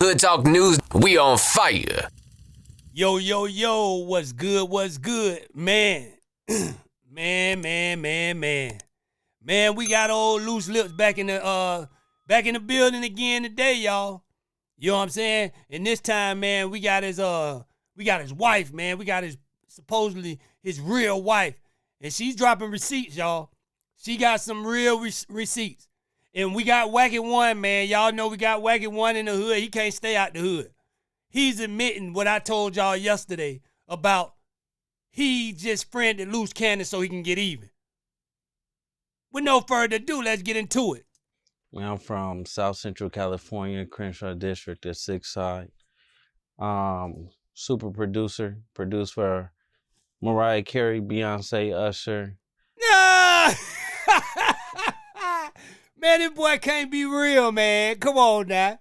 Hood Talk News, we on fire. Yo, yo, yo, what's good, man? Man, we got old Loose Lips back in the building again today, y'all. You know what I'm saying? And this time, man, we got his wife, man. We got supposedly his real wife. And she's dropping receipts, y'all. She got some real receipts. And we got Wack One, man. Y'all know we got Wack One in the hood. He can't stay out the hood. He's admitting what I told y'all yesterday about he just friended Loose Cannon so he can get even. With no further ado, let's get into it. I'm from South Central California, Crenshaw District, the 6th side. Super producer, produced for Mariah Carey, Beyonce, Usher. Nah! Man, this boy can't be real, man. Come on now.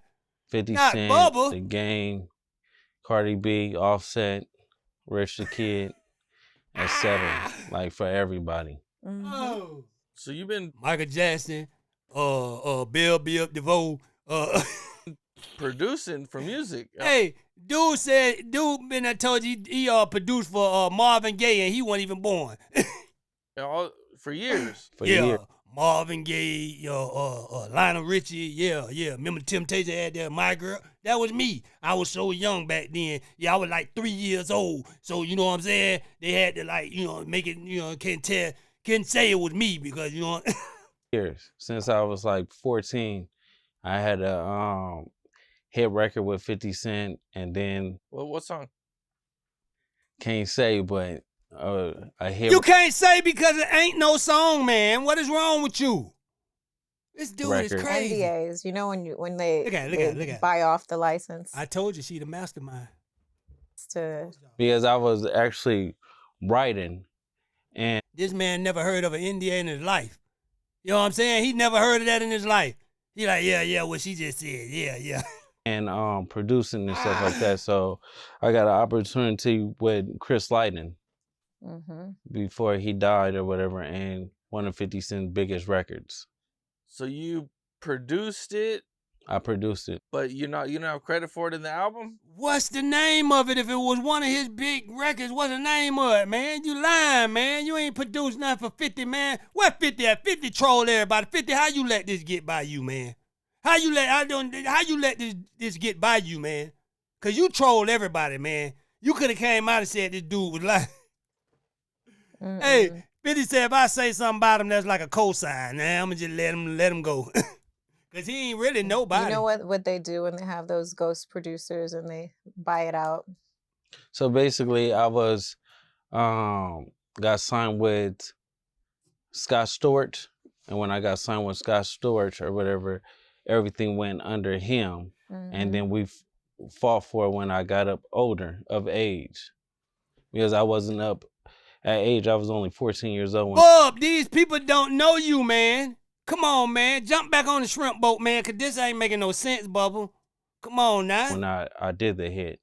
50 Not Cent, Bubba. The Game, Cardi B, Offset, Rich the Kid, etc. Like for everybody. Oh. So you've been Michael Jackson, Bill DeVoe, producing for music. Hey, dude been I told you he produced for Marvin Gaye and he wasn't even born. For years. For years. Marvin Gaye, Lionel Richie, yeah. Remember Temptation had that My Girl? That was me. I was so young back then. Yeah, I was like 3 years old. So you know what I'm saying? They had to make it, couldn't say it was me because Years. Since I was like 14, I had a hit record with 50 Cent, and then What song? can't say, but a hit. You can't say because it ain't no song, man. What is wrong with you? This dude is Record. crazy. NDAs, when they, Look at it. buy off the license. I told you she the mastermind. Because I was actually writing, and This man never heard of an NDA in his life. You know what I'm saying? He never heard of that in his life. He like, yeah, what she just said. Yeah. and producing and stuff like that. So I got an opportunity with Chris Lighten before he died or whatever, and one of 50 Cent's biggest records. So you produced it, I produced it. but you don't have credit for it in the album? What's the name of it if it was one of his big records? What's the name of it, man? You lying, man. You ain't produced nothing for 50, man. What 50 at? 50 troll everybody. 50, how you let this get by you, man? How you let this get by you, man? Cause you trolled everybody, man. You could have came out and said this dude was lying. Hey, 50 said if I say something about him that's like a cosign, man, I'ma just let him go. Cause he ain't really nobody. You know what they do when they have those ghost producers and they buy it out? So basically, I was got signed with Scott Storch, and when I got signed with Scott Storch or whatever, everything went under him, and then we fought for it when I got up older of age, because I wasn't up at age. I was only 14 years old. Bub, these people don't know you, man. Come on, man. Jump back on the shrimp boat, man, because this ain't making no sense, Bubba. Come on now. When I did the hit.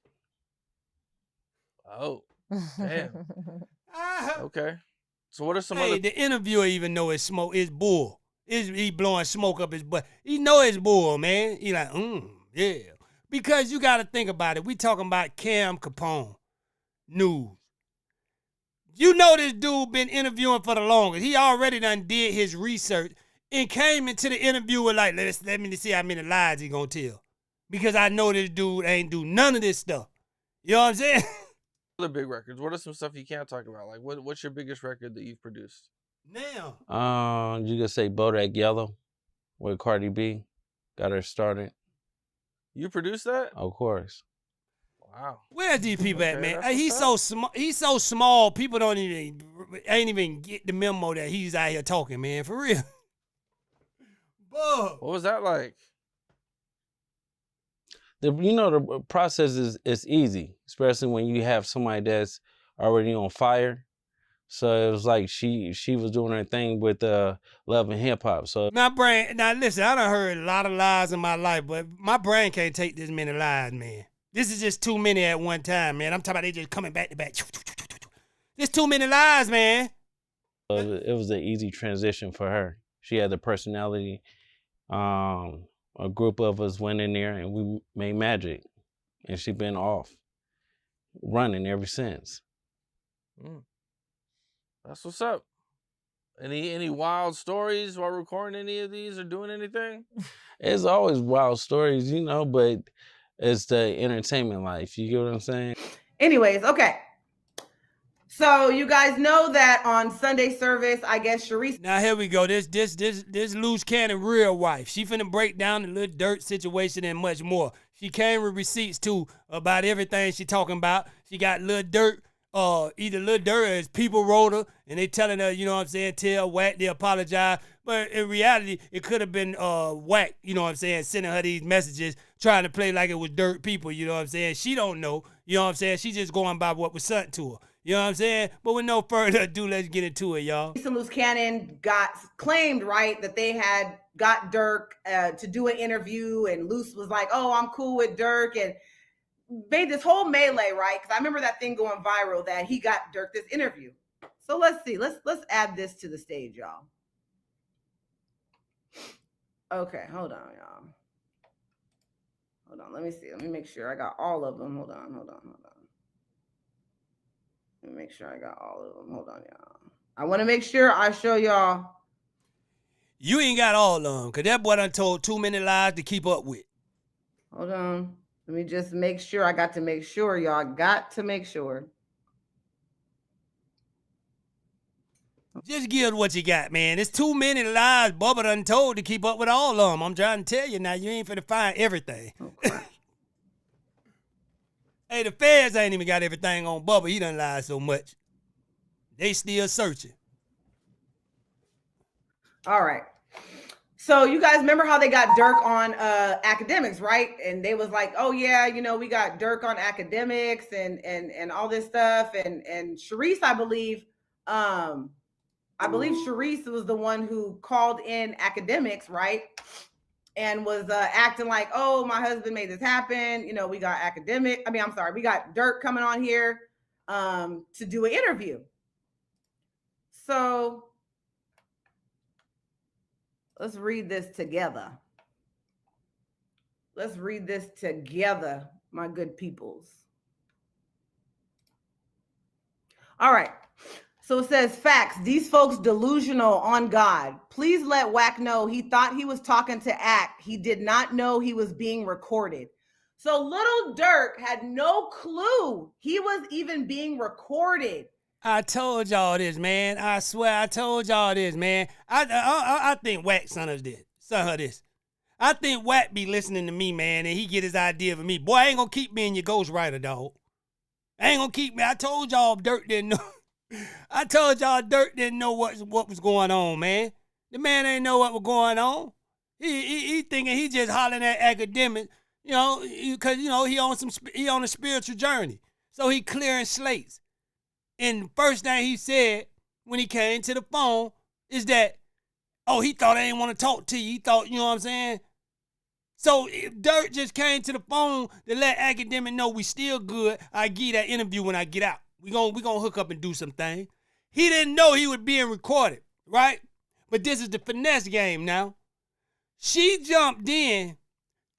Oh, damn. Okay. So what are some Hey, other... the interviewer even know it's smoke. It's bull. He blowing smoke up his butt. He know it's bull, man. He like, yeah. Because you got to think about it. We talking about Cam Capone, Nude. You know this dude been interviewing for the longest. He already done did his research and came into the interview with like, let me see how many lies he gonna tell. Because I know this dude ain't do none of this stuff. You know what I'm saying? other big records? What are some stuff you can't talk about? Like, what's your biggest record that you've produced? Now. You could say Bodak Yellow with Cardi B. Got her started. You produced that? Of course. Wow. Where's these people at, Okay, man? that's Hey, he's what's so up. small. He's so small. People ain't even get the memo that he's out here talking, man. For real. Bub. What was that like? The process is easy, especially when you have somebody that's already on fire. So it was like she was doing her thing with love and hip hop. So My brain. Now listen, I done heard a lot of lies in my life, but my brain can't take this many lies, man. This is just too many at one time, man. I'm talking about they just coming back to back. There's too many lies, man. it was an easy transition for her. She had the personality. a group of us went in there and we made magic. And she been off, running ever since. That's what's up. Any wild stories while recording any of these or doing anything? It's always wild stories, you know, but it's the entertainment life. You get what I'm saying? Anyways, okay. So you guys know that on Sunday service, I guess Shereice. Now here we go. This Luce Cannon real wife. She finna break down the little Durk situation and much more. She came with receipts too about everything she talking about. She got Lil Durk, either Lil Durk or his people wrote her, and they telling her, you know what I'm saying, tell Wack they apologize. But in reality, it could have been Wack, you know what I'm saying, sending her these messages, trying to play like it was Durk people, you know what I'm saying. She don't know, you know what I'm saying. She just going by what was sent to her. You know what I'm saying? But with no further ado, let's get into it, y'all. Luce Cannon got claimed, right, that they had got Durk to do an interview, and Luce was like, oh, I'm cool with Durk, and made this whole melee, right? Because I remember that thing going viral that he got Durk this interview. So let's see. Let's add this to the stage, y'all. Okay, hold on, y'all. Hold on, let me see. Let me make sure I got all of them. Hold on. Let me make sure I got all of them. Hold on, y'all. I want to make sure I show y'all. You ain't got all of them, because that boy done told too many lies to keep up with. Hold on. Let me just make sure. I got to make sure, y'all. Got to make sure. Just give what you got, man. It's too many lies Bubba done told to keep up with all of them. I'm trying to tell you now, you ain't finna find everything. Okay. Hey, the feds ain't even got everything on Bubba. He done lied so much. They still searching. All right. So you guys remember how they got Durk on Akademiks, right? And they was like, oh yeah, you know, we got Durk on Akademiks and all this stuff. And Shereice, I believe Shereice was the one who called in Akademiks, right? And was acting like, oh, my husband made this happen. You know, we got we got Durk coming on here to do an interview. So let's read this together. Let's read this together, my good peoples. All right. So it says, facts, these folks delusional on God. Please let Wack know he thought he was talking to Act. He did not know he was being recorded. So little Durk had no clue he was even being recorded. I told y'all this, man. I swear I told y'all this, man. I think Wack sent her this. I think Wack be listening to me, man, and he get his idea from me. Boy, I ain't gonna keep being your ghostwriter, dog. I ain't gonna keep me. I told y'all Durk didn't know. I told y'all Durk didn't know what was going on, man. The man ain't know what was going on. He thinking he just hollering at Akademiks, you know, because you know he on a spiritual journey. So he clearing slates. And the first thing he said when he came to the phone is that, oh, he thought I didn't want to talk to you. He thought, you know what I'm saying? So Durk just came to the phone to let Akademiks know we still good. I give you that interview when I get out. We gonna hook up and do some things. He didn't know he was being recorded, right? But this is the finesse game now. She jumped in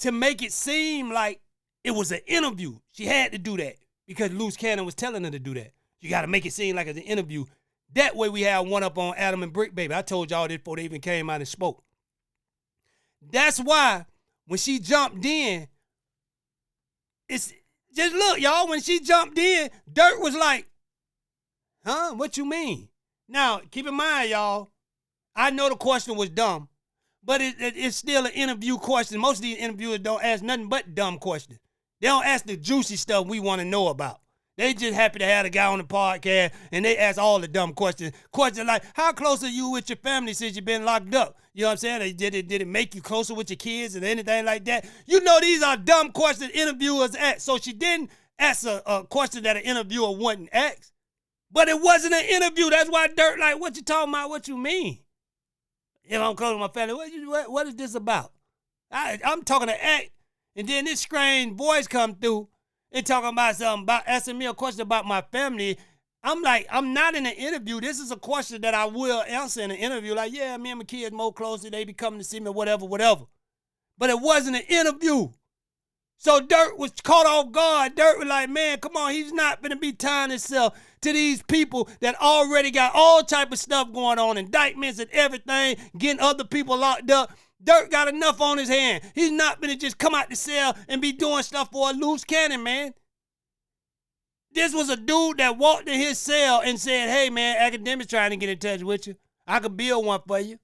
to make it seem like it was an interview. She had to do that because Luce Cannon was telling her to do that. You got to make it seem like it's an interview. That way we have one up on Adam and Brick Baby. I told y'all this before they even came out and spoke. That's why when she jumped in, it's just look, y'all, when she jumped in, Durk was like, huh? What you mean? Now, keep in mind, y'all, I know the question was dumb, but it's still an interview question. Most of these interviewers don't ask nothing but dumb questions. They don't ask the juicy stuff we want to know about. They just happy to have the guy on the podcast, and they ask all the dumb questions. Questions like, how close are you with your family since you've been locked up? You know what I'm saying? Did it make you closer with your kids and anything like that? You know these are dumb questions interviewers ask. So she didn't ask a question that an interviewer wouldn't ask. But it wasn't an interview. That's why Durk like, what you talking about? What you mean? If I'm close to my family, what is this about? I'm talking to Act, and then this strange voice come through and talking about something, about asking me a question about my family. I'm like, I'm not in an interview. This is a question that I will answer in an interview. Like, yeah, me and my kids more closer. They be coming to see me, whatever. but it wasn't an interview. So Durk was caught off guard. Durk was like, man, come on, he's not going to be tying himself to these people that already got all type of stuff going on, indictments and everything, getting other people locked up. Durk got enough on his hand. He's not going to just come out the cell and be doing stuff for a loose cannon, man. This was a dude that walked in his cell and said, hey, man, Akademiks trying to get in touch with you. I could build one for you.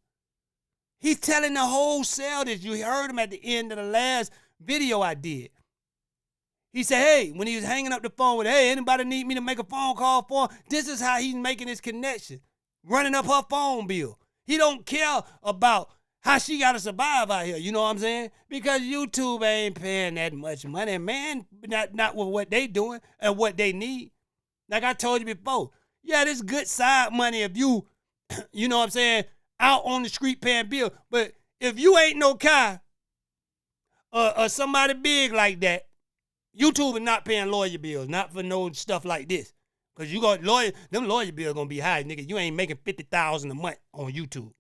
He's telling the whole cell this. You heard him at the end of the last video I did. He said, hey, when he was hanging up the phone with, hey, anybody need me to make a phone call for him? This is how he's making his connection, running up her phone bill. He don't care about how she got to survive out here, you know what I'm saying? Because YouTube ain't paying that much money, man, not with what they doing and what they need. Like I told you before, yeah, this good side money if you, you know what I'm saying, out on the street paying bills. But if you ain't no Kai or somebody big like that, YouTube is not paying lawyer bills, not for no stuff like this. Because you got them lawyer bills gonna be high, nigga. You ain't making $50,000 a month on YouTube.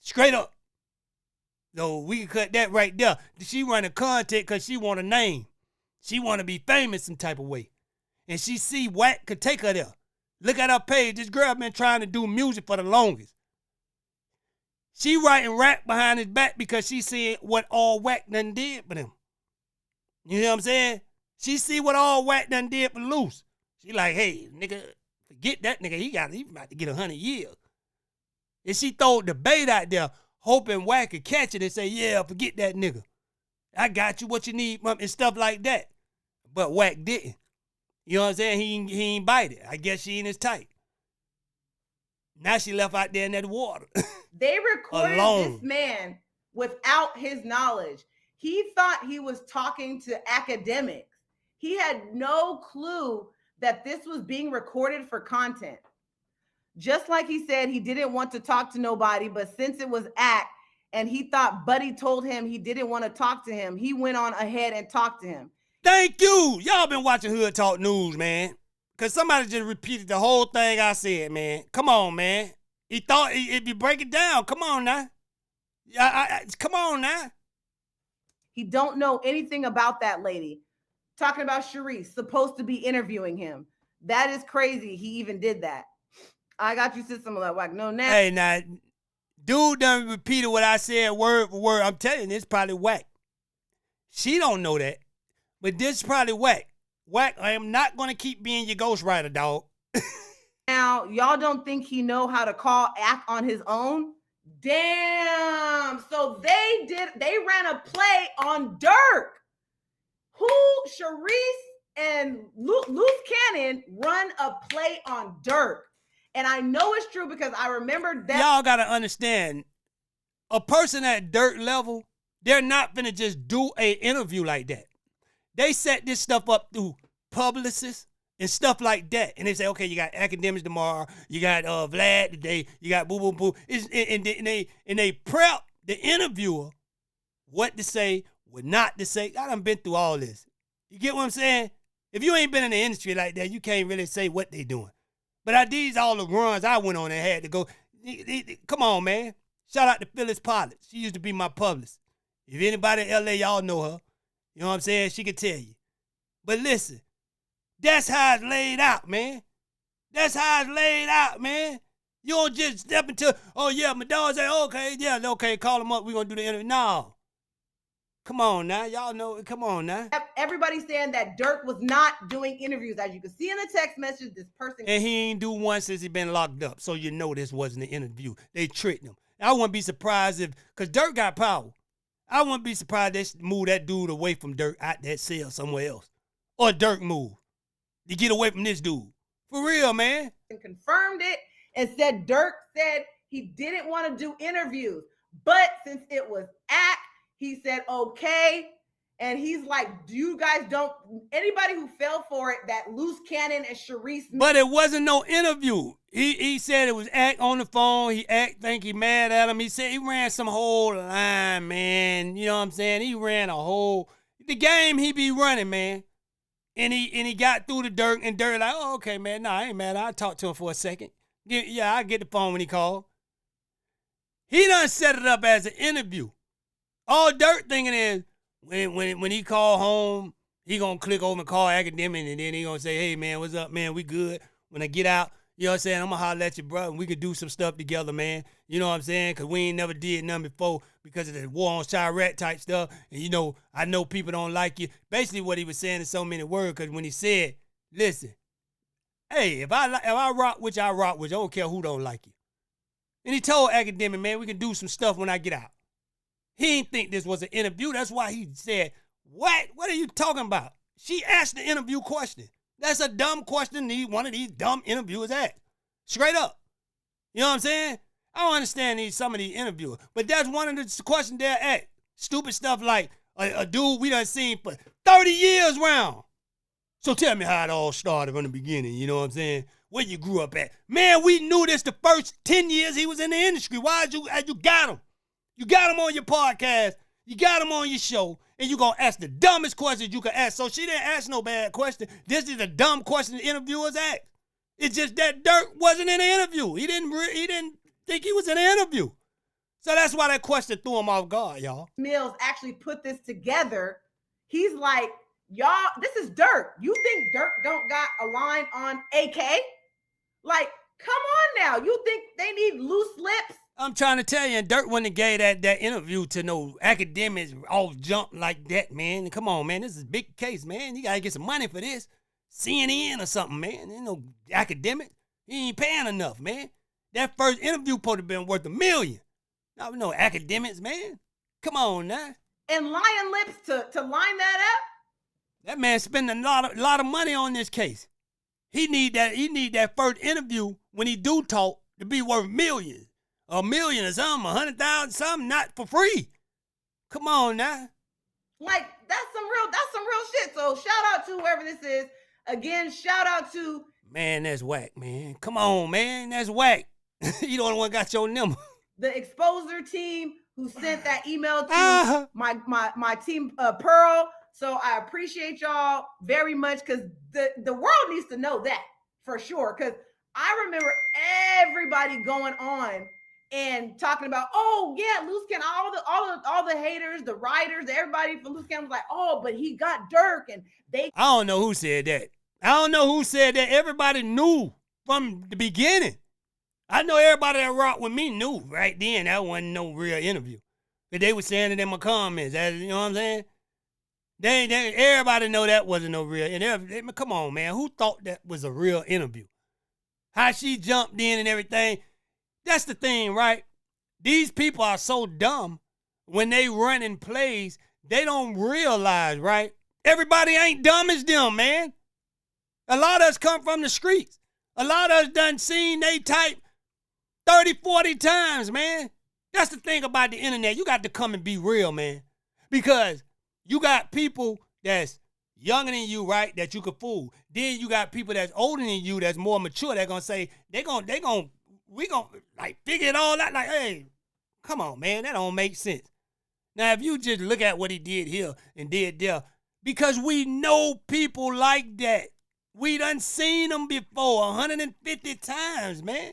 Straight up. So we can cut that right there. She running content because she want a name. She want to be famous some type of way. And she see Wack could take her there. Look at her page. This girl been trying to do music for the longest. She writing rap behind his back because she seeing what all Wack done did for them. You know what I'm saying? She see what all Wack done did for Luce. She like, hey, nigga, forget that nigga. He about to get 100 years. And she throw the bait out there, hoping Wack could catch it and say, yeah, forget that nigga. I got you what you need, and stuff like that. But Wack didn't. You know what I'm saying? He ain't bite it. I guess she ain't his type. Now she left out there in that water. They recorded this man without his knowledge. He thought he was talking to Akademiks. He had no clue that this was being recorded for content. Just like he said, he didn't want to talk to nobody, but since it was Ak and he thought Buddy told him he didn't want to talk to him, he went on ahead and talked to him. Thank you. Y'all been watching Hood Talk News, man. Because somebody just repeated the whole thing I said, man. Come on, man. He thought, if you break it down, come on now. Come on now. He don't know anything about that lady. Talking about Shereice, supposed to be interviewing him. That is crazy. He even did that. I got you, Sister Malak Wack. No, now. Hey, now, dude done repeated what I said word for word. I'm telling you, this probably Wack. She don't know that, but this is probably Wack. Wack, I am not going to keep being your ghostwriter, dog. Now, y'all don't think he know how to call Ak on his own? Damn. So they ran a play on Durk. Who, Shereice and Luce Cannon run a play on Durk. And I know it's true because I remember that. Y'all got to understand, a person at Durk level, they're not going to just do an interview like that. They set this stuff up through publicists and stuff like that. And they say, okay, you got Akademiks tomorrow, you got Vlad today, you got boo, boo, boo. And they prep the interviewer what to say, what not to say. I done been through all this. You get what I'm saying? If you ain't been in the industry like that, you can't really say what they doing. But these all the runs I went on and had to go. Come on, man. Shout out to Phyllis Pollard. She used to be my publicist. If anybody in LA, y'all know her. You know what I'm saying? She can tell you. But listen, that's how it's laid out, man. That's how it's laid out, man. You don't just step into, oh, yeah, my dog say, okay, yeah, okay, call him up. We're going to do the interview. No. Come on now. Y'all know. Come on now. Everybody's saying that Durk was not doing interviews. As you can see in the text message, this person. And he ain't do one since he been locked up. So you know this wasn't an interview. They tricked him. I wouldn't be surprised if, because Durk got power. I wouldn't be surprised they move that dude away from Durk out that cell somewhere else. Or Durk move. To get away from this dude. For real, man. And confirmed it and said Durk said he didn't want to do interviews. But since it was Ak, he said, okay. And he's like, do you guys don't, anybody who fell for it, that Luce Cannon and Shereice. But it wasn't no interview. He said it was Ak on the phone. Think he mad at him. He said he ran some whole line, man. You know what I'm saying? He ran the game he be running, man. And he got through to Durk, and Durk like, oh, okay, man. No, I ain't mad. I talked to him for a second. Yeah, I get the phone when he called. He done set it up as an interview. All Durk thinking is when he call home, he gonna click over and call Akademiks, and then he gonna say, hey man, what's up, man? We good. When I get out, you know what I'm saying? I'm gonna holler at you, bro, and we could do some stuff together, man. You know what I'm saying? Cause we ain't never did nothing before because of the war on Shereice type stuff. And you know, I know people don't like you. Basically what he was saying in so many words, cause when he said, listen, hey, if I rock with you, I rock with you. I don't care who don't like you. And he told Akademiks, man, we can do some stuff when I get out. He didn't think this was an interview. That's why he said, what? What are you talking about? She asked the interview question. That's a dumb question one of these dumb interviewers asked. Straight up. You know what I'm saying? I don't understand some of these interviewers. But that's one of the questions they're asked. Stupid stuff like a dude we done seen for 30 years round. So tell me how it all started from the beginning. You know what I'm saying? Where you grew up at. Man, we knew this the first 10 years he was in the industry. Why'd you got him? You got him on your podcast. You got him on your show. And you going to ask the dumbest questions you could ask. So she didn't ask no bad question. This is a dumb question the interviewers asked. It's just that Durk wasn't in the interview. He didn't think he was in the interview. So that's why that question threw him off guard, y'all. Mills actually put this together. He's like, y'all, this is Durk. You think Durk don't got a line on AK? Like, come on now. You think they need loose lips? I'm trying to tell you, and Durk wouldn't have gave that interview to no Akademiks off jump like that, man. Come on, man. This is a big case, man. You got to get some money for this. CNN or something, man. You know, Akademiks. He ain't paying enough, man. That first interview supposed to have been worth $1 million. Now we know Akademiks, man. Come on now. And Lion Lips to line that up? That man spending a lot of money on this case. He need that first interview when he do talk to be worth millions. $1 million or something, 100,000, something, not for free. Come on now. Like, that's some real shit. So shout out to whoever this is. Again, shout out to... Man, that's Wack, man. Come on, man. That's Wack. You the only one got your number. The Exposer team who sent that email to my team, Pearl. So I appreciate y'all very much because the world needs to know that for sure. Because I remember everybody going on and talking about, oh yeah, Luce Cannon, all the haters, the writers, everybody from Luce Cannon was like, oh, but he got Durk, and they. I don't know who said that. I don't know who said that. Everybody knew from the beginning. I know everybody that rocked with me knew right then that wasn't no real interview. But they were saying it in my comments. You know what I'm saying? Everybody know that wasn't no real interview. Come on, man. Who thought that was a real interview? How she jumped in and everything. That's the thing, right? These people are so dumb when they run in plays, they don't realize, right? Everybody ain't dumb as them, man. A lot of us come from the streets. A lot of us done seen they type 30, 40 times, man. That's the thing about the internet. You got to come and be real, man. Because you got people that's younger than you, right, that you could fool. Then you got people that's older than you that's more mature. They're going to say, we going to like figure it all out. Like, hey, come on, man. That don't make sense. Now, if you just look at what he did here and did there, because we know people like that. We done seen them before 150 times, man.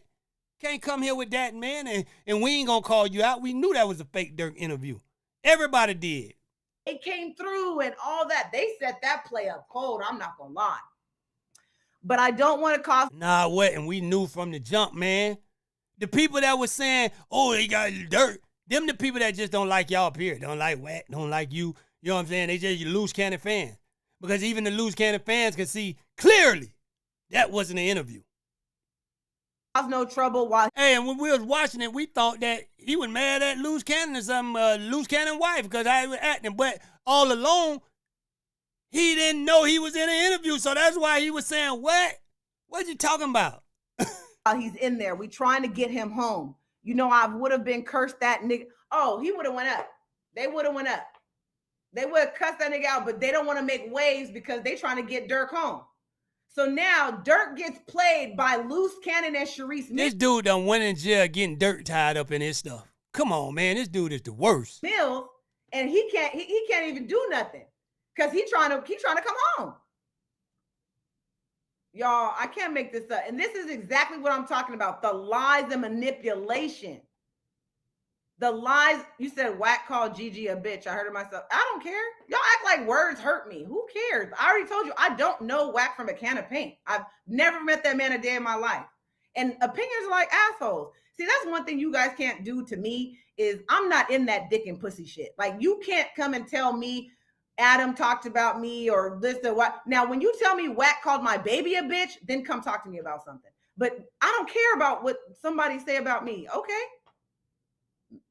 Can't come here with that, man, and we ain't going to call you out. We knew that was a fake Durk interview. Everybody did. It came through and all that. They set that play up cold. I'm not going to lie. But I don't want to cause... Nah, what? And we knew from the jump, man. The people that was saying, oh, they got Durk, them the people that just don't like y'all, period. Don't like Wack, don't like you. You know what I'm saying? They just Luce Cannon fans. Because even the Luce Cannon fans can see clearly that wasn't an interview. No trouble while... Hey, and when we was watching it, we thought that he was mad at Luce Cannon or something, Luce Cannon wife, because I was acting. But all along, he didn't know he was in an interview, so that's why he was saying, what? What you talking about? While he's in there, we trying to get him home. You know, I would have been cursed that nigga. Oh, he would have went up. They would have went up. They would have cussed that nigga out, but they don't want to make waves because they trying to get Durk home. So now Durk gets played by Luce Cannon and Shereice. This dude done went in jail getting dirt tied up in his stuff. Come on, man. This dude is the worst. Mills, and he can't even do nothing because he trying to come home. Y'all, I can't make this up. And this is exactly what I'm talking about. The lies and manipulation. The lies, you said Wack called Gigi a bitch. I heard it myself. I don't care. Y'all act like words hurt me. Who cares? I already told you, I don't know Wack from a can of paint. I've never met that man a day in my life. And opinions are like assholes. See, that's one thing you guys can't do to me is I'm not in that dick and pussy shit. Like, you can't come and tell me Adam talked about me or this or what. Now, when you tell me Wack called my baby a bitch, then come talk to me about something. But I don't care about what somebody say about me. Okay.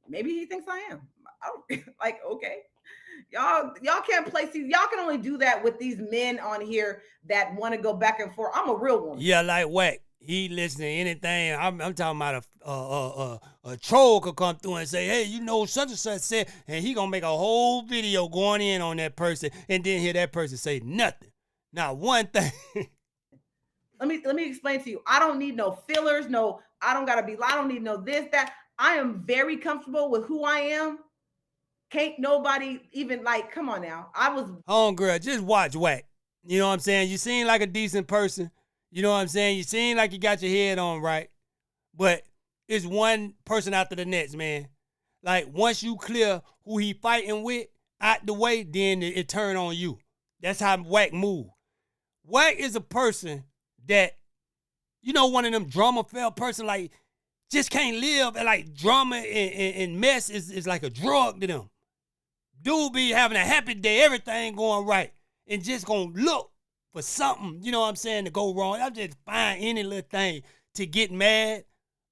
Maybe he thinks I am. I don't, like, okay. Y'all can't play. See, y'all can only do that with these men on here that want to go back and forth. I'm a real woman. Yeah, like Wack. He listen to anything. I'm talking about a troll could come through and say, hey, you know, such and such said, and he gonna make a whole video going in on that person and then hear that person say nothing. Not one thing. Let me explain to you. I don't need no fillers. No, I don't need no this, that. I am very comfortable with who I am. Can't nobody even, like, come on now. Homegirl, just watch Wack. You know what I'm saying? You seem like a decent person. You know what I'm saying? You seem like you got your head on right. But it's one person after the next, man. Like, once you clear who he fighting with out the way, then it turn on you. That's how Wack move. Wack is a person that, you know, one of them drama-felt person, like, just can't live. Like, drama and mess is like a drug to them. Dude be having a happy day, everything going right, and just gonna look for something, you know what I'm saying, to go wrong. I'll just find any little thing to get mad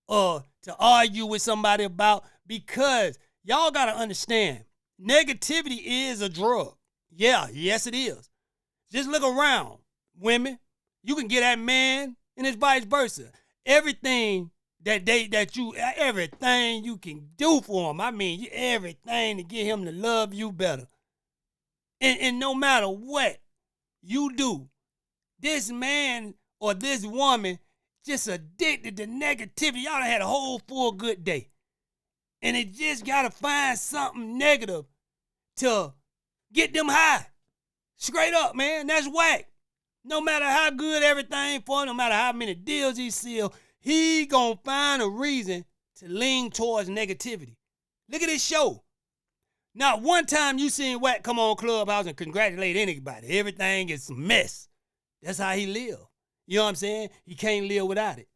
or to argue with somebody about, because y'all gotta understand, negativity is a drug. Yeah, yes it is. Just look around, women. You can get that man, and it's vice versa. Everything everything you can do for him. I mean, everything to get him to love you better. And no matter what you do, this man or this woman just addicted to negativity. Y'all done had a whole full good day. And it just got to find something negative to get them high. Straight up, man. That's Wack. No matter how good everything for him, no matter how many deals he sealed, he gonna find a reason to lean towards negativity. Look at this show. Not one time you seen Wack come on Clubhouse and congratulate anybody. Everything is a mess. That's how he live. You know what I'm saying? He can't live without it.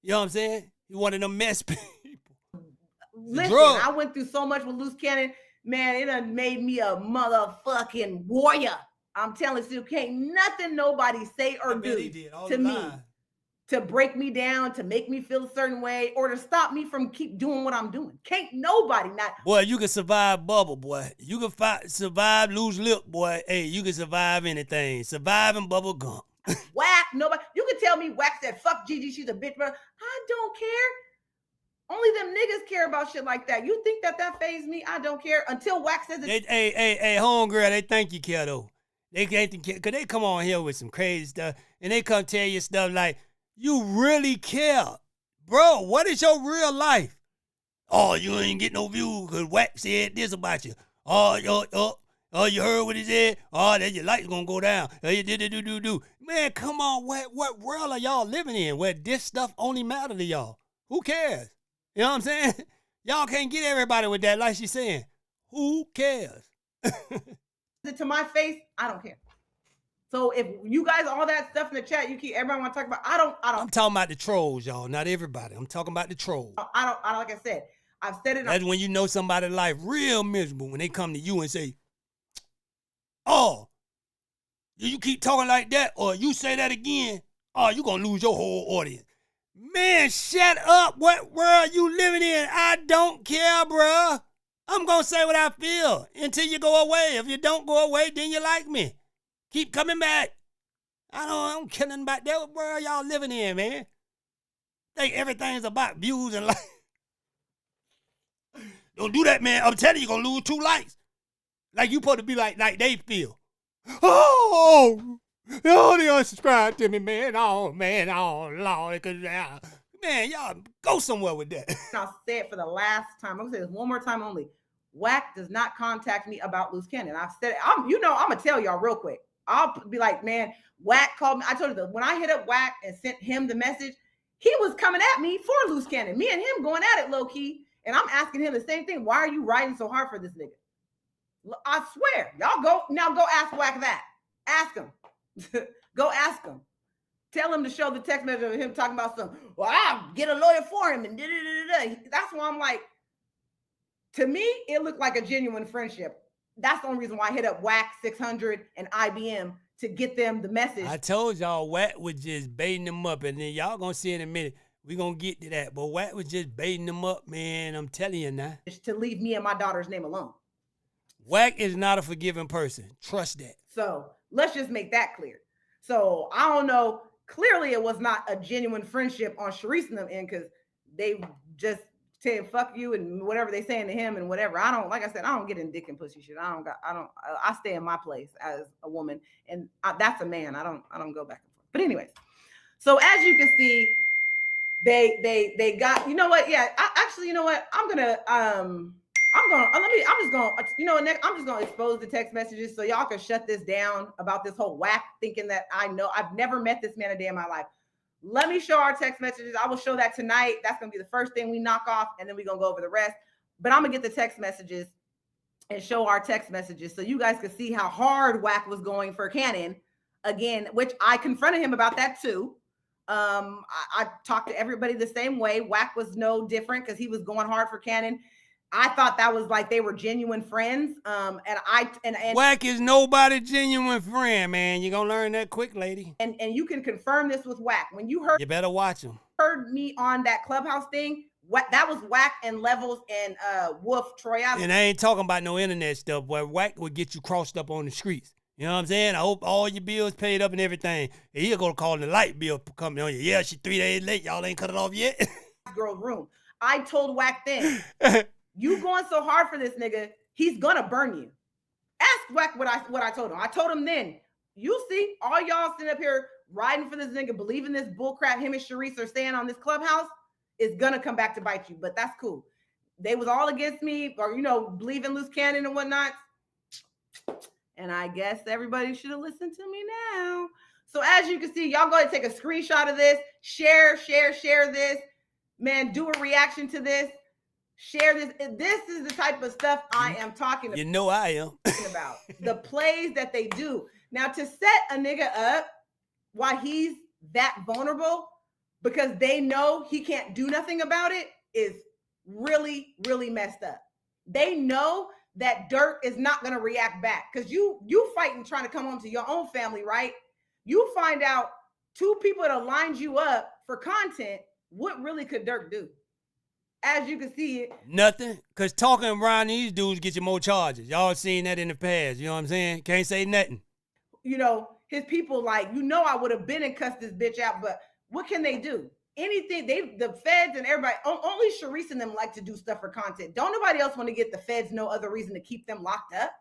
You know what I'm saying? He one of them mess people. Listen, I went through so much with Luce Cannon. Man, it done made me a motherfucking warrior. I'm telling you, can't nothing nobody say or do to me to break me down, to make me feel a certain way, or to stop me from keep doing what I'm doing. Can't nobody not. Boy, you can survive bubble, boy. You can survive loose lip, boy. Hey, you can survive anything. Surviving bubble gum. Wack, nobody. You can tell me Wack said, fuck Gigi, she's a bitch, but I don't care. Only them niggas care about shit like that. You think that fazed me? I don't care until Wack says it. Hey, homegirl, they think you care, though. They can't care, because they come on here with some crazy stuff, and they come tell you stuff like, you really care. Bro, what is your real life? Oh, you ain't get no views because Wack said this about you. Oh, you heard what he said? Oh, then your light's going to go down. Oh, you do. Man, come on. What world are y'all living in where this stuff only matter to y'all? Who cares? You know what I'm saying? Y'all can't get everybody with that, like she's saying. Who cares? To my face, I don't care. So if you guys, all that stuff in the chat, you keep everybody want to talk about, I don't. I'm talking about the trolls, y'all, not everybody. I'm talking about the trolls. I don't, like I said, I've said it. That's when you know somebody's life real miserable, when they come to you and say, oh, you keep talking like that, or you say that again, oh, you going to lose your whole audience. Man, shut up. What world you living in? I don't care, bruh. I'm going to say what I feel until you go away. If you don't go away, then you like me. Keep coming back. I don't care nothing about that. What world y'all living in, man? Think everything's about views and likes. Don't do that, man. I'm telling you, you're going to lose 2 likes. Like you supposed to be like they feel. Oh, they unsubscribe to me, man. Oh, man. Oh, Lord. Man, y'all go somewhere with that. I'll say it for the last time. I'm going to say this one more time only. Wack does not contact me about Luce Cannon. I've said it. I'm going to tell y'all real quick. I'll be like, man, Wack called me. I told you that when I hit up Wack and sent him the message, he was coming at me for Luce Cannon. Me and him going at it low key. And I'm asking him the same thing. Why are you riding so hard for this nigga? I swear. Y'all go ask Wack that. Ask him. Go ask him. Tell him to show the text message of him talking about something. Well, I'll get a lawyer for him. And da-da-da-da-da. That's why I'm like, to me, it looked like a genuine friendship. That's the only reason why I hit up Wack 600 and IBM to get them the message. I told y'all Wack was just baiting them up, and then y'all gonna see in a minute. We gonna get to that, but Wack was just baiting them up, man. I'm telling you now. To leave me and my daughter's name alone. Wack is not a forgiving person. Trust that. So let's just make that clear. So I don't know. Clearly, it was not a genuine friendship on Shereice and them end because they just saying fuck you and whatever they saying to him and whatever. I don't, like I said, I don't get in dick and pussy shit. I stay in my place as a woman, and that's a man. I don't go back and forth. But anyways, so as you can see, they got, you know what? Yeah, actually, you know what? I'm just gonna expose the text messages so y'all can shut this down about this whole Wack thinking that I know. I've never met this man a day in my life. Let me show our text messages. I will show that tonight. That's gonna be the first thing we knock off, and then we're gonna go over the rest. But I'm gonna get the text messages and show our text messages so you guys can see how hard Wack was going for Cannon again, which I confronted him about that too. I talked to everybody the same way. Wack was no different because he was going hard for Cannon. I thought that was like they were genuine friends. And Wack is nobody's genuine friend, man. You're gonna learn that quick, lady. And you can confirm this with Wack. When you better watch him. Heard me on that Clubhouse thing, that was Wack and Levels and Wolf Troy. And I ain't talking about no internet stuff, but Wack would get you crossed up on the streets. You know what I'm saying? I hope all your bills paid up and everything. And he'll go call the light bill coming on you. Yeah, she 3 days late. Y'all ain't cut it off yet. Girl's room. I told Wack then, you going so hard for this nigga, he's gonna burn you. Ask Wack what I told him. I told him then, you see, all y'all sitting up here riding for this nigga, believing this bullcrap him and Shereice are saying on this Clubhouse is gonna come back to bite you. But that's cool. They was all against me, or believing loose cannon and whatnot. And I guess everybody should have listened to me now. So as you can see, y'all go ahead and take a screenshot of this, share this, man, do a reaction to this, share this. This is the type of stuff I am talking about. You know I am. About the plays that they do. Now to set a nigga up while he's that vulnerable because they know he can't do nothing about it is really, really messed up. They know that Durk is not going to react back because you fighting trying to come home to your own family, right? You find out 2 people that lined you up for content. What really could Durk do? As you can see it. Nothing. Because talking around these dudes get you more charges. Y'all seen that in the past. You know what I'm saying? Can't say nothing. His people like, I would have been and cussed this bitch out, but what can they do? Anything, the feds and everybody, only Shereice and them like to do stuff for content. Don't nobody else want to get the feds no other reason to keep them locked up.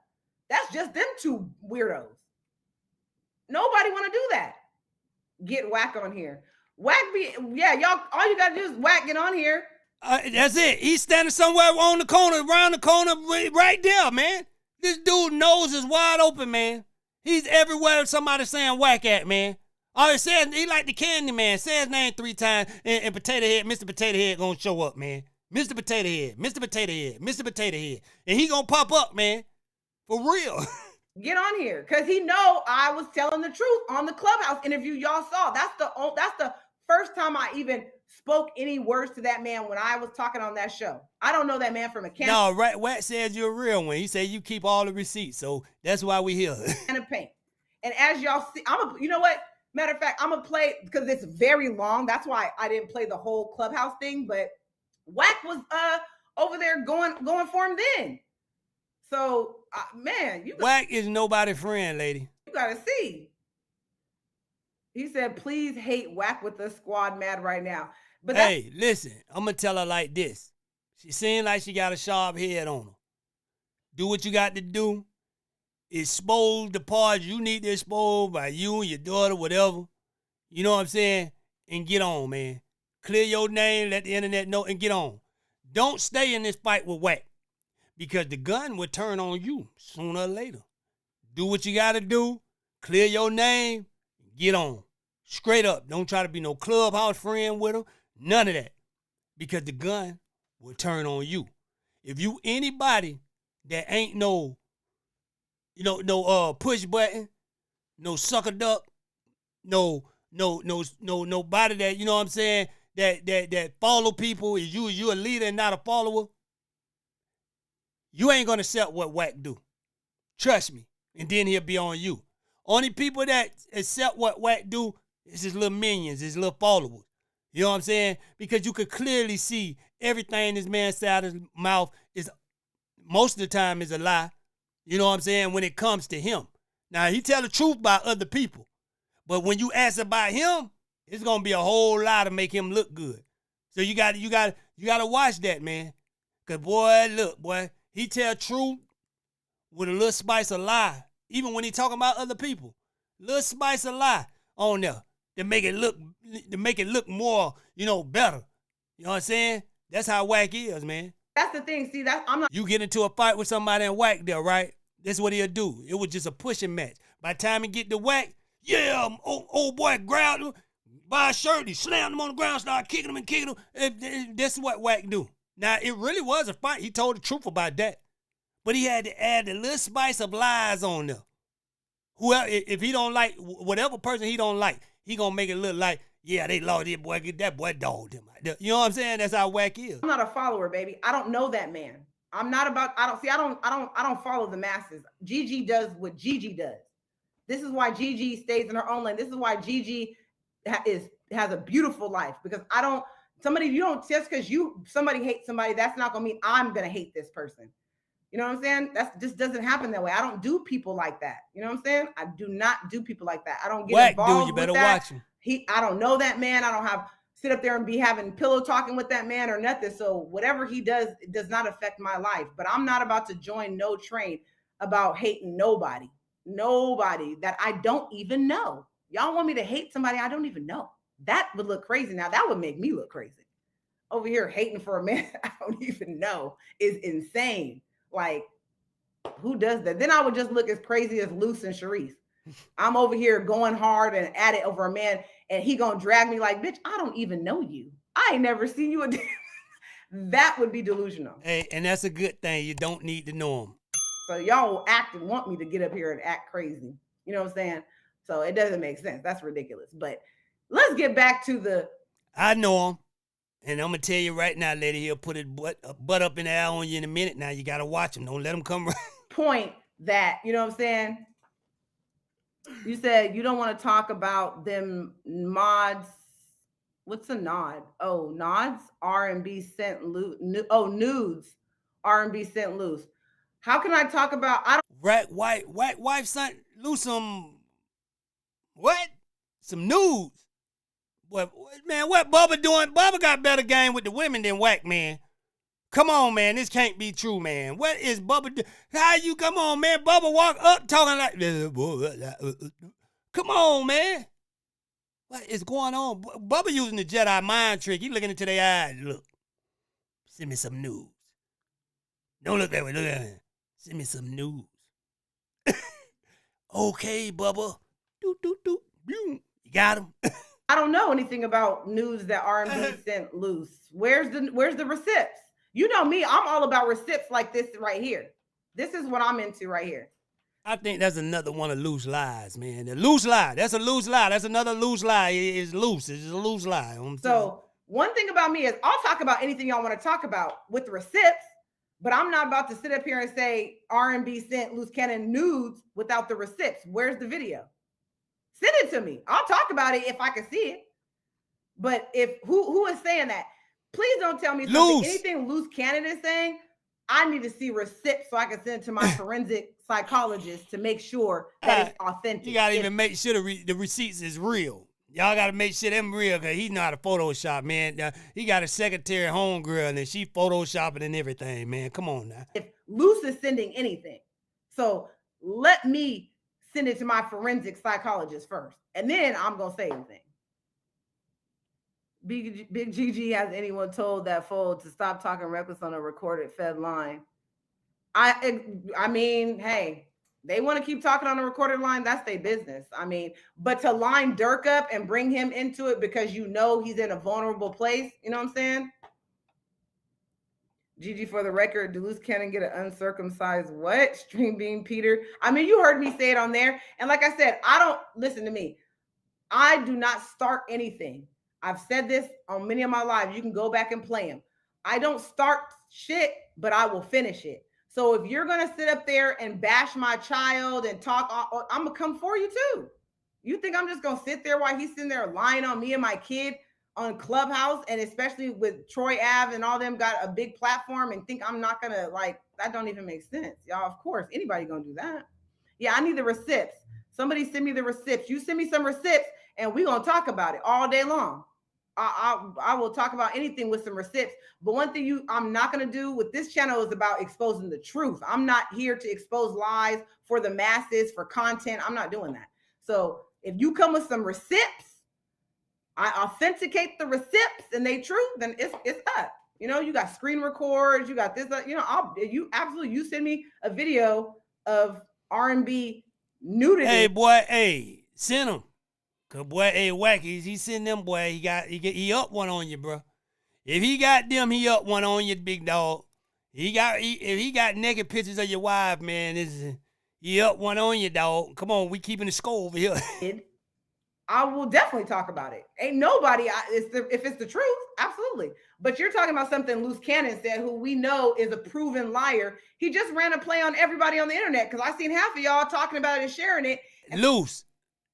That's just them 2 weirdos. Nobody want to do that. Get Wack on here. Wack y'all, all you got to do is Wack get on here. That's it. He's standing somewhere on the corner, around the corner, right there, man. This dude nose is wide open, man. He's everywhere somebody saying Wack at, man. All he said, he like the candy man. Say his name 3 times, and Potato Head, Mr. Potato Head gonna show up, man. Mr. Potato Head, Mr. Potato Head, Mr. Potato Head. And he gonna pop up, man. For real. Get on here. Because he know I was telling the truth on the Clubhouse interview y'all saw. That's the first time I even spoke any words to that man when I was talking on that show. I don't know that man from a can. No, right. Wack says you're a real one. He said you keep all the receipts. So that's why we here. And a paint. And as y'all see, you know what? Matter of fact, I'm going to play because it's very long. That's why I didn't play the whole Clubhouse thing. But Wack was over there going for him then. So, man. Wack is nobody's friend, lady. You got to see. He said, please hate Wack with the squad mad right now. But hey, listen, I'm going to tell her like this. She seems like she got a sharp head on her. Do what you got to do. Expose the parts you need to expose by you and your daughter, whatever. You know what I'm saying? And get on, man. Clear your name, let the internet know, and get on. Don't stay in this fight with Wack because the gun will turn on you sooner or later. Do what you got to do. Clear your name. Get on. Straight up. Don't try to be no Clubhouse friend with him. None of that. Because the gun will turn on you. If you anybody that ain't no push button, no sucker duck, nobody that, you know what I'm saying, that follow people, is you a leader and not a follower, you ain't gonna accept what Wack do. Trust me. And then he'll be on you. Only people that accept what Wack do is his little minions, his little followers. You know what I'm saying? Because you could clearly see everything this man said out of his mouth is, most of the time, is a lie. You know what I'm saying? When it comes to him. Now, he tell the truth about other people. But when you ask about him, it's gonna be a whole lot to make him look good. So you got to watch that, man. Cause boy, he tell truth with a little spice of lie. Even when he talking about other people, little spice of lie on there to make it look more, better. You know what I'm saying? That's how Wack is, man. That's the thing. See, I'm not. You get into a fight with somebody and Wack there, right? That's what he'll do. It was just a pushing match. By the time he get to Wack, yeah, old boy grabbed him by his shirt. He slammed him on the ground, started kicking him. That's what Wack do. Now, it really was a fight. He told the truth about that. But he had to add a little spice of lies on there. Whoever, if he don't like, whatever person he don't like, he gonna make it look like, yeah, they lost it, boy, get that boy dogged him. You know what I'm saying? That's how Wack is. I'm not a follower, baby. I don't know that man. I don't follow the masses. Gigi does what Gigi does. This is why Gigi stays in her own lane. This is why Gigi has a beautiful life, because just because somebody hates somebody, that's not gonna mean I'm gonna hate this person. You know what I'm saying? That just doesn't happen that way. I don't do people like that. You know what I'm saying? I do not do people like that. I don't get involved with that. You better watch him. I don't know that man. I don't sit up there and be having pillow talking with that man or nothing. So whatever he does, it does not affect my life. But I'm not about to join no train about hating nobody that I don't even know. Y'all want me to hate somebody I don't even know? That would look crazy. Now that would make me look crazy. Over here hating for a man I don't even know is insane. Like, who does that? Then I would just look as crazy as Luce and Shereice. I'm over here going hard and at it over a man, and he gonna drag me like, bitch, I don't even know you. I ain't never seen you a day. That would be delusional. Hey, and that's a good thing. You don't need to know him. So y'all want me to get up here and act crazy. You know what I'm saying? So it doesn't make sense. That's ridiculous. But let's get back to I know him. And I'm going to tell you right now, lady, he'll put his butt up in the air on you in a minute. Now you got to watch him. Don't let him come right. Point that, you know what I'm saying? You said you don't want to talk about them mods. What's a nod? Oh, nods? R&B sent loose. Nudes. R&B sent loose. How can I talk about? Right, wife sent loose some, what? Some nudes. What Bubba doing? Bubba got better game with the women than Wack, man. Come on, man. This can't be true, man. What is Bubba doing? How you come on, man? Bubba walk up talking like, come on, man. What is going on? Bubba using the Jedi mind trick. He looking into their eyes. Look, send me some news. Don't look that way. Look at me. Send me some news. Okay, Bubba. You got him. I don't know anything about news that R&B sent loose. Where's the receipts? You know me, I'm all about receipts like this right here. This is what I'm into right here. I think that's another one of loose lies, man. The loose lie. That's a loose lie. That's another loose lie. It's loose. It's a loose lie. So one thing about me is I'll talk about anything y'all want to talk about with receipts, but I'm not about to sit up here and say R&B sent loose cannon nudes without the receipts. Where's the video? Send it to me. I'll talk about it if I can see it. But if who is saying that? Please don't tell me something. Anything Loose Cannon is saying, I need to see receipts so I can send it to my forensic psychologist to make sure that it's authentic. You gotta even make sure the receipts is real. Y'all gotta make sure them real, because he know how to Photoshop, man. He got a secretary homegirl and she Photoshopping and everything, man. Come on now. If Luce is sending anything, so let me send it to my forensic psychologist first, and then I'm gonna say anything. Big GG, has anyone told that fool to stop talking reckless on a recorded Fed line? I mean, hey, they want to keep talking on a recorded line. That's their business. I mean, but to line Durk up and bring him into it because you know he's in a vulnerable place, you know what I'm saying? Gigi, for the record, Duluth Cannon get an uncircumcised what? Stream being Peter. I mean, you heard me say it on there. And like I said, I don't listen to me. I do not start anything. I've said this on many of my lives. You can go back and play them. I don't start shit, but I will finish it. So if you're going to sit up there and bash my child and talk, I'm going to come for you too. You think I'm just going to sit there while he's sitting there lying on me and my kid on Clubhouse, and especially with Troy Ave and all them got a big platform, and think I'm not going to, like, that don't even make sense. Y'all, of course, anybody going to do that. Yeah, I need the receipts. Somebody send me the receipts. You send me some receipts and we're going to talk about it all day long. I will talk about anything with some receipts. But one thing I'm not going to do with this channel is about exposing the truth. I'm not here to expose lies for the masses, for content. I'm not doing that. So if you come with some receipts, I authenticate the receipts and they true, then it's up. You know, you got screen records, you got this, you know, you send me a video of R&B nudity. Hey, boy, hey, send him. Cause boy, hey, Wack, he send them, boy, he up one on you, bro. If he got them, he up one on you, big dog. If he got naked pictures of your wife, man, he up one on you, dog. Come on, we keeping the score over here. I will definitely talk about it. Ain't nobody, if it's the truth, absolutely. But you're talking about something Luce Cannon said, who we know is a proven liar. He just ran a play on everybody on the internet, because I seen half of y'all talking about it and sharing it. Luce,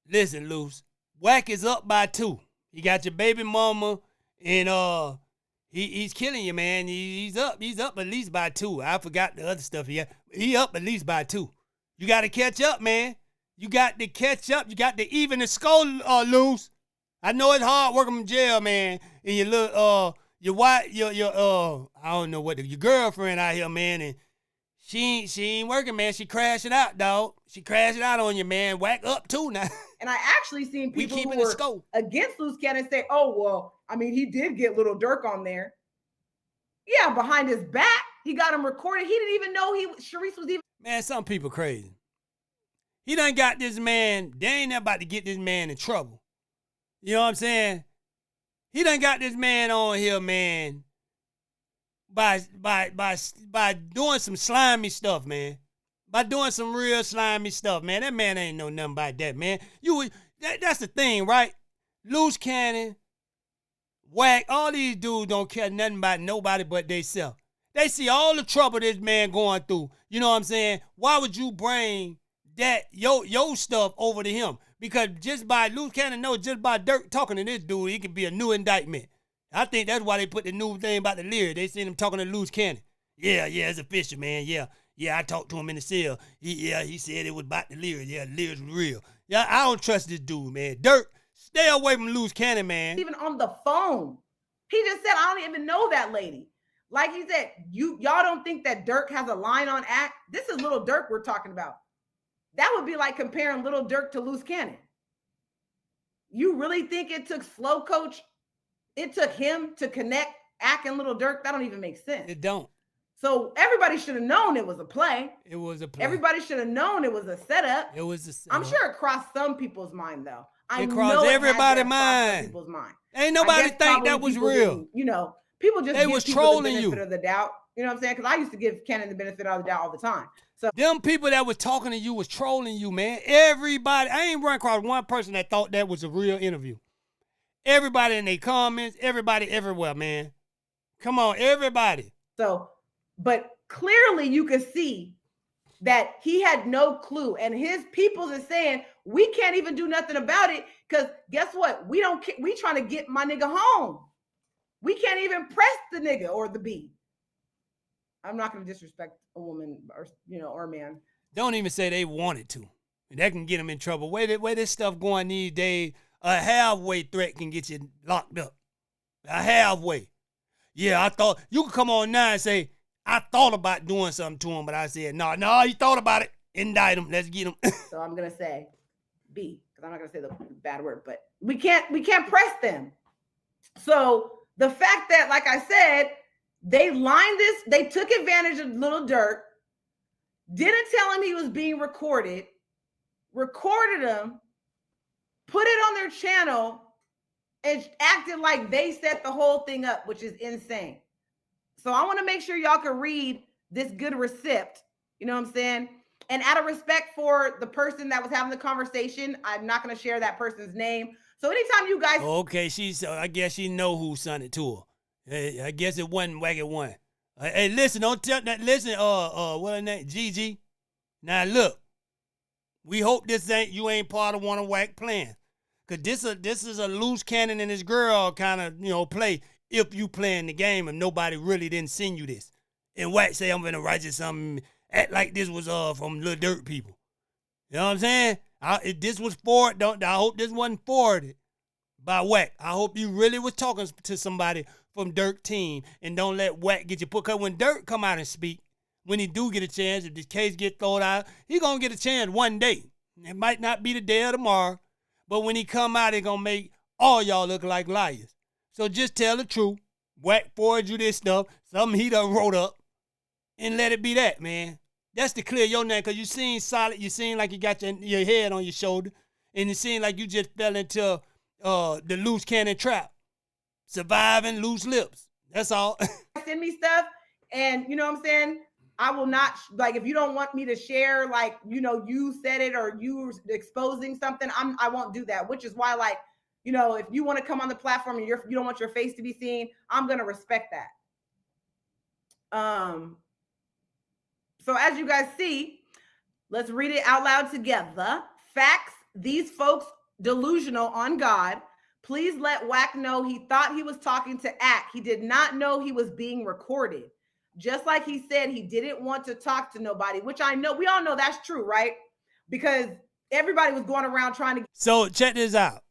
listen, Luce. Wack is up by 2. He got your baby mama, and he's killing you, man. He's up at least by 2. I forgot the other stuff he up at least by 2. You got to catch up, man. You got to catch up. You got to even the score, Luce. I know it's hard working in jail, man. And your little your wife, your I don't know what your girlfriend out here, man, and she ain't working, man. She crashing out, dog. She crashing out on you, man. Wack up too now. And I actually seen people who the were scope against Luce Cannon say, "Oh well, I mean, he did get little Durk on there. Yeah, behind his back, he got him recorded. He didn't even know Shereice was even." Man, some people crazy. He done got this man. They ain't about to get this man in trouble. You know what I'm saying? He done got this man on here, man, by doing some slimy stuff, man. By doing some real slimy stuff, man. That man ain't know nothing about that, man. That's the thing, right? Luce Cannon, Wack, all these dudes don't care nothing about nobody but theyself. They see all the trouble this man going through. You know what I'm saying? Why would you bring that your stuff over to him? Because just by Luce Cannon knows, just by Durk talking to this dude, it could be a new indictment. I think that's why they put the new thing about the lyric. They seen him talking to Luce Cannon. Yeah, it's official, man. Yeah, I talked to him in the cell. He said it was about the lyrics. Yeah, the lyrics was real. Yeah, I don't trust this dude, man. Durk, stay away from Luce Cannon, man. Even on the phone. He just said, I don't even know that lady. Like he said, y'all don't think that Durk has a line on act? This is little Durk we're talking about. That would be like comparing little Durk to Luce Cannon. You really think it took Slow Coach? It took him to connect Ack and little Durk? That don't even make sense. It don't. So everybody should have known it was a play. It was a play. Everybody should have known it was a setup. It was a setup. I'm sure it crossed some people's mind, though. It crossed everybody's mind. People's mind. Ain't nobody think that was real. You know, people just they was trolling the benefit you of the doubt. You know what I'm saying? Because I used to give Cannon the benefit of the doubt all the time. So them people that was talking to you was trolling you, man. Everybody, I ain't run across one person that thought that was a real interview. Everybody in their comments, everybody everywhere, man. Come on, everybody. So, but clearly you could see that he had no clue, and his peoples is saying we can't even do nothing about it because guess what? We trying to get my nigga home. We can't even press the nigga or the B. I'm not going to disrespect a woman or a man. Don't even say they wanted to. That can get them in trouble. Where this stuff going these days, a halfway threat can get you locked up. A halfway. Yeah, I thought you could come on now and say, I thought about doing something to him, but I said, no, he thought about it. Indict him. Let's get him. So I'm going to say B, because I'm not going to say the bad word, but we can't press them. So the fact that, like I said, they took advantage of little Durk, didn't tell him he was being recorded him, put it on their channel, and acted like they set the whole thing up, which is insane. So I want to make sure y'all can read this good receipt. You know what I'm saying? And out of respect for the person that was having the conversation, I'm not going to share that person's name. So anytime you guys... Okay, I guess she know who sent it to her. I guess it wasn't Wack at one. Hey, listen, don't tell that. Listen, what her name? Gigi. Now look, we hope you ain't part of one of Wack plans. Cause this is a loose cannon and his girl kind of, play if you playing the game and nobody really didn't send you this. And Wack say, I'm gonna write you something, act like this was from Lil Durk people. You know what I'm saying? If this was I hope this wasn't forwarded by Wack. I hope you really was talking to somebody from Durk team and don't let Wack get you put. Cause when Durk come out and speak, when he do get a chance, if this case get thrown out, he gonna get a chance one day. It might not be the day or tomorrow, but when he come out, he gonna make all y'all look like liars. So just tell the truth. Wack forward you this stuff, something he done wrote up, and let it be that, man. That's to clear your name, because you seem solid. You seem like you got your head on your shoulder, and it seemed like you just fell into the loose cannon trap. Surviving loose lips. That's all. Send me stuff, and you know what I'm saying? I will not, like, if you don't want me to share, like, you said it or you exposing something, I won't do that, which is why, like, if you want to come on the platform and you don't want your face to be seen, I'm going to respect that. So as you guys see, let's read it out loud together. Facts, these folks delusional on God. Please let Wack know he thought he was talking to Act. He did not know he was being recorded. Just like he said, he didn't want to talk to nobody, which I know, we all know that's true, right? Because everybody was going around trying to... So check this out.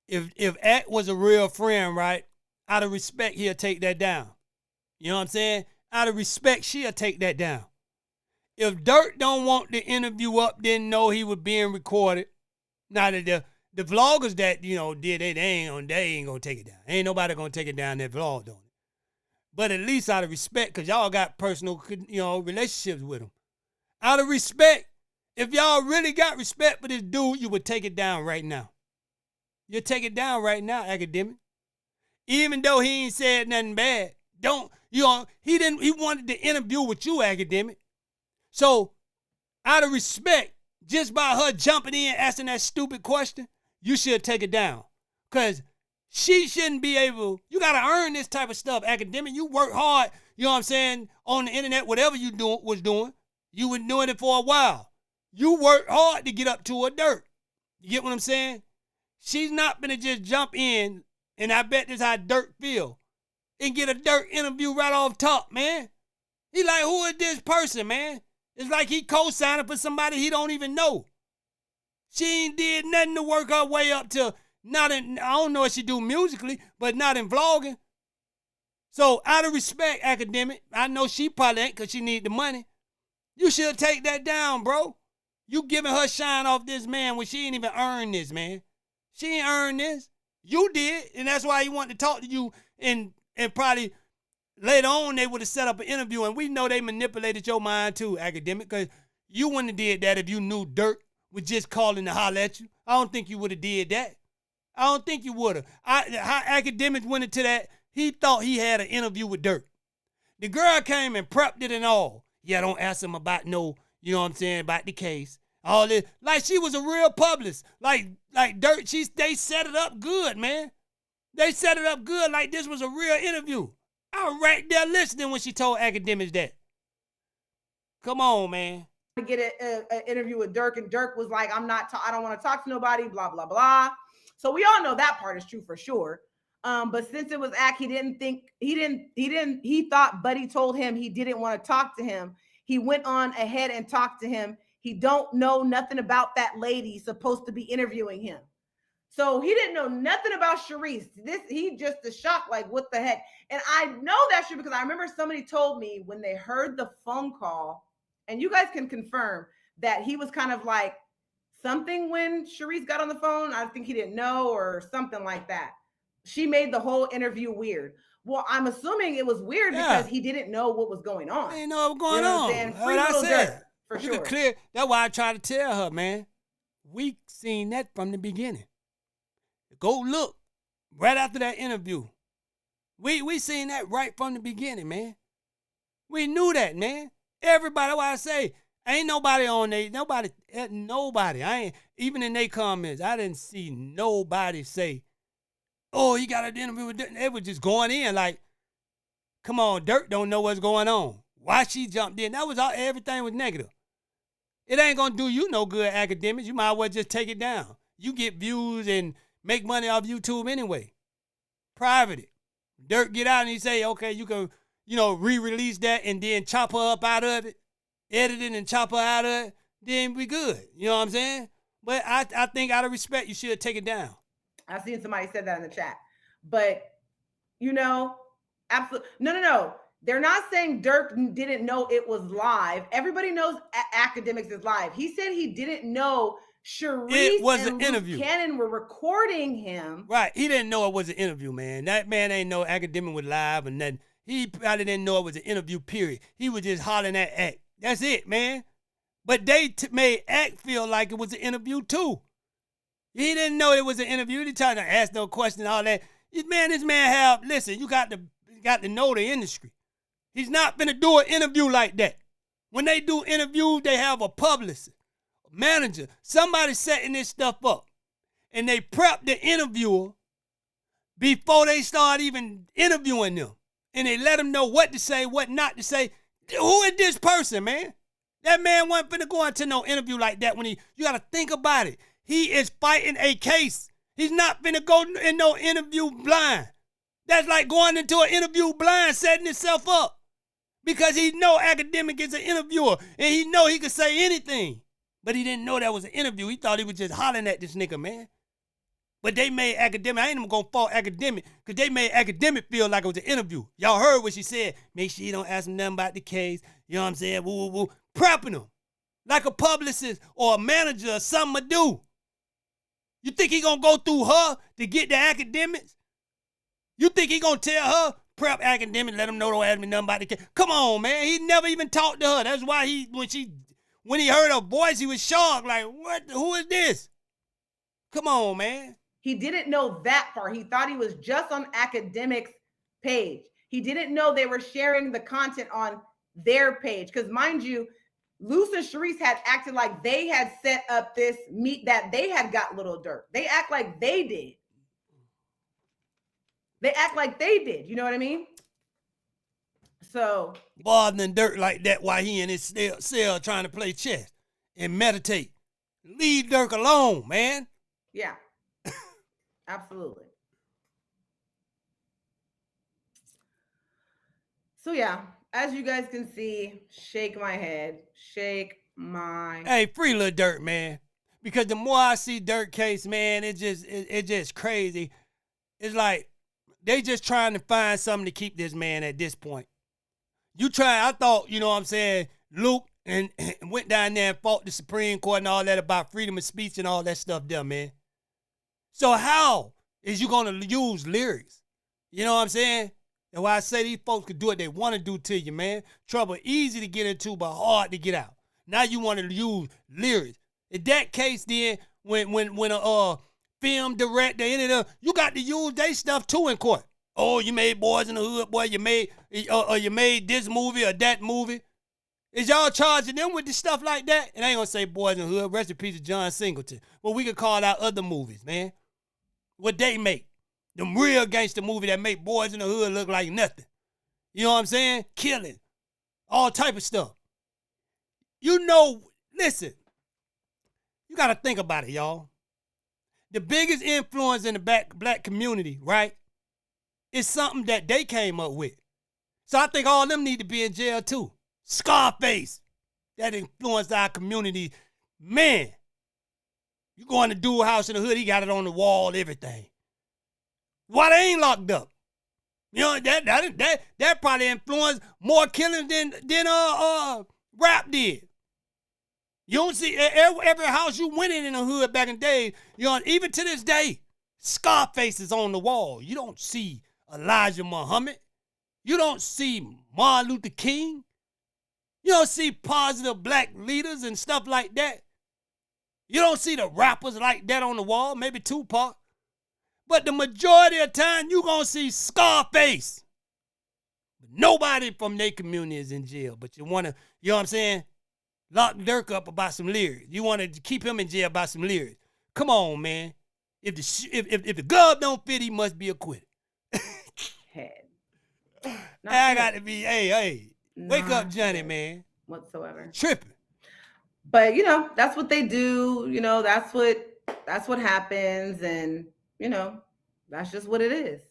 If Act was a real friend, right, out of respect, he'll take that down. You know what I'm saying? Out of respect, she'll take that down. If Durk don't want the interview up, didn't know he was being recorded, now that the vloggers that, did it, they ain't gonna take it down. Ain't nobody gonna take it down that vlog on it. But at least out of respect, because y'all got personal, relationships with him. Out of respect, if y'all really got respect for this dude, you would take it down right now. You'll take it down right now, Akademiks. Even though he ain't said nothing bad. He wanted to interview with you, Akademiks. So, out of respect, just by her jumping in, asking that stupid question, you should take it down. Because she shouldn't be able, you got to earn this type of stuff, Akademiks. You work hard, you know what I'm saying, on the internet, whatever you was doing. You been doing it for a while. You work hard to get up to her Durk. You get what I'm saying? She's not going to just jump in, and I bet this how Durk feel, and get a Durk interview right off top, man. He like, who is this person, man? It's like he co-signing for somebody he don't even know. She ain't did nothing to work her way up to, I don't know what she do musically, but not in vlogging. So out of respect, Akademiks, I know she probably ain't because she need the money. You should take that down, bro. You giving her shine off this man when she ain't even earned this, man. She ain't earned this. You did, and that's why he wanted to talk to you, and probably later on they would have set up an interview, and we know they manipulated your mind too, Akademiks, because you wouldn't have did that if you knew Durk was just calling to holler at you. I don't think you would have did that. I don't think you would have. How Akademiks went into that, he thought he had an interview with Durk. The girl came and prepped it and all. Yeah, don't ask him about you know what I'm saying, about the case. All this, like she was a real publicist. Like Durk, they set it up good, man. They set it up good like this was a real interview. I was right there listening when she told Akademiks that. Come on, man. To get an interview with Durk, and Durk was like, I don't want to talk to nobody, blah, blah, blah. So we all know that part is true for sure. But since it was Ack, he thought Buddy told him he didn't want to talk to him. He went on ahead and talked to him. He don't know nothing about that lady supposed to be interviewing him. So he didn't know nothing about Shereice. He just is shocked, like, what the heck? And I know that's true because I remember somebody told me when they heard the phone call, and you guys can confirm that he was kind of like something when Shereice got on the phone. I think he didn't know or something like that. She made the whole interview weird. Well, I'm assuming it was weird because he didn't know what was going on. He didn't know what was going on. Free little Durk, for you sure. Could clear. That's why I tried to tell her, man. We seen that from the beginning. Go look right after that interview. We seen that right from the beginning, man. We knew that, man. Everybody, why I say, ain't nobody on there, nobody. I ain't, even in their comments, I didn't see nobody say, oh, he got an interview with Durk. They were just going in like, come on, Durk don't know what's going on. Why she jumped in? That was all, everything was negative. It ain't gonna do you no good, Akademiks. You might as well just take it down. You get views and make money off YouTube anyway. Private it. Durk get out and he say, okay, you can, re-release that and then chop her up out of it, edit it and chop her out of it, then we good. You know what I'm saying? But I think out of respect, you should take it down. I've seen somebody said that in the chat. But, absolutely. No. They're not saying Durk didn't know it was live. Everybody knows Akademiks is live. He said he didn't know Shereice and Luce Cannon were recording him. Right. He didn't know it was an interview, man. That man ain't know Akademiks was live or nothing. He probably didn't know it was an interview, period. He was just hollering at Act. That's it, man. But they made Act feel like it was an interview, too. He didn't know it was an interview. He trying to ask no question, all that. This man listen, you got to know the industry. He's not finna do an interview like that. When they do interviews, they have a publicist, a manager, somebody setting this stuff up. And they prep the interviewer before they start even interviewing them. And they let them know what to say, what not to say. Who is this person, man? That man wasn't finna go into no interview like that you gotta think about it. He is fighting a case. He's not finna go in no interview blind. That's like going into an interview blind, setting himself up. Because he know Akademiks is an interviewer, and he know he could say anything. But he didn't know that was an interview. He thought he was just hollering at this nigga, man. But they made Akademiks, I ain't even gonna fault Akademiks, because they made Akademiks feel like it was an interview. Y'all heard what she said. Make sure you don't ask him nothing about the case. You know what I'm saying? Woo, woo, woo. Prepping him. Like a publicist or a manager or something to do. You think he gonna go through her to get the Akademiks? You think he gonna tell her, prep Akademiks, let him know don't ask me nothing about the case? Come on, man. He never even talked to her. That's why when he heard her voice, he was shocked. Like, what? Who is this? Come on, man. He didn't know that part. He thought he was just on Akademiks' page. He didn't know they were sharing the content on their page. Because mind you, Luce and Shereice had acted like they had set up this meet that they had got Little Durk. They act like they did. They act like they did. You know what I mean? So bothering Durk like that while he in his cell trying to play chess and meditate. Leave Durk alone, man. Yeah. Absolutely. So yeah, as you guys can see, shake my head. Hey, free Lil Durk, man. Because the more I see Durk case, man, it's just crazy. It's like they just trying to find something to keep this man at this point. I thought, you know what I'm saying, Luke and went down there and fought the Supreme Court and all that about freedom of speech and all that stuff there, man. So how is you going to use lyrics? You know what I'm saying? That's why I say these folks can do what they want to do to you, man. Trouble easy to get into, but hard to get out. Now you want to use lyrics. In that case, then, when a film director, any of them, you got to use their stuff too in court. Oh, you made Boys in the Hood, boy. You made this movie or that movie. Is y'all charging them with the stuff like that? And I ain't gonna say Boys in the Hood. Rest in peace to John Singleton. But we could call out other movies, man. What they make. Them real gangster movie that make Boys in the Hood look like nothing. You know what I'm saying? Killing. All type of stuff. Listen. You got to think about it, y'all. The biggest influence in the black community, right, is something that they came up with. So I think all of them need to be in jail too. Scarface. That influenced our community. Man. You go in the dude house in the hood, he got it on the wall, everything. Why they ain't locked up? You know, that probably influenced more killings than rap did. You don't see every house you went in the hood back in the day, even to this day, Scarface is on the wall. You don't see Elijah Muhammad. You don't see Martin Luther King. You don't see positive black leaders and stuff like that. You don't see the rappers like that on the wall, maybe Tupac. But the majority of the time, you going to see Scarface. Nobody from their community is in jail. But you want to, you know what I'm saying, lock Durk up about some lyrics. You want to keep him in jail about some lyrics. Come on, man. If the glove don't fit, he must be acquitted. Head. I got to be, hey, wake up, Johnny, man. Whatsoever. Tripping. But, you know, that's what they do. You know, that's what happens. And, you know, that's just what it is.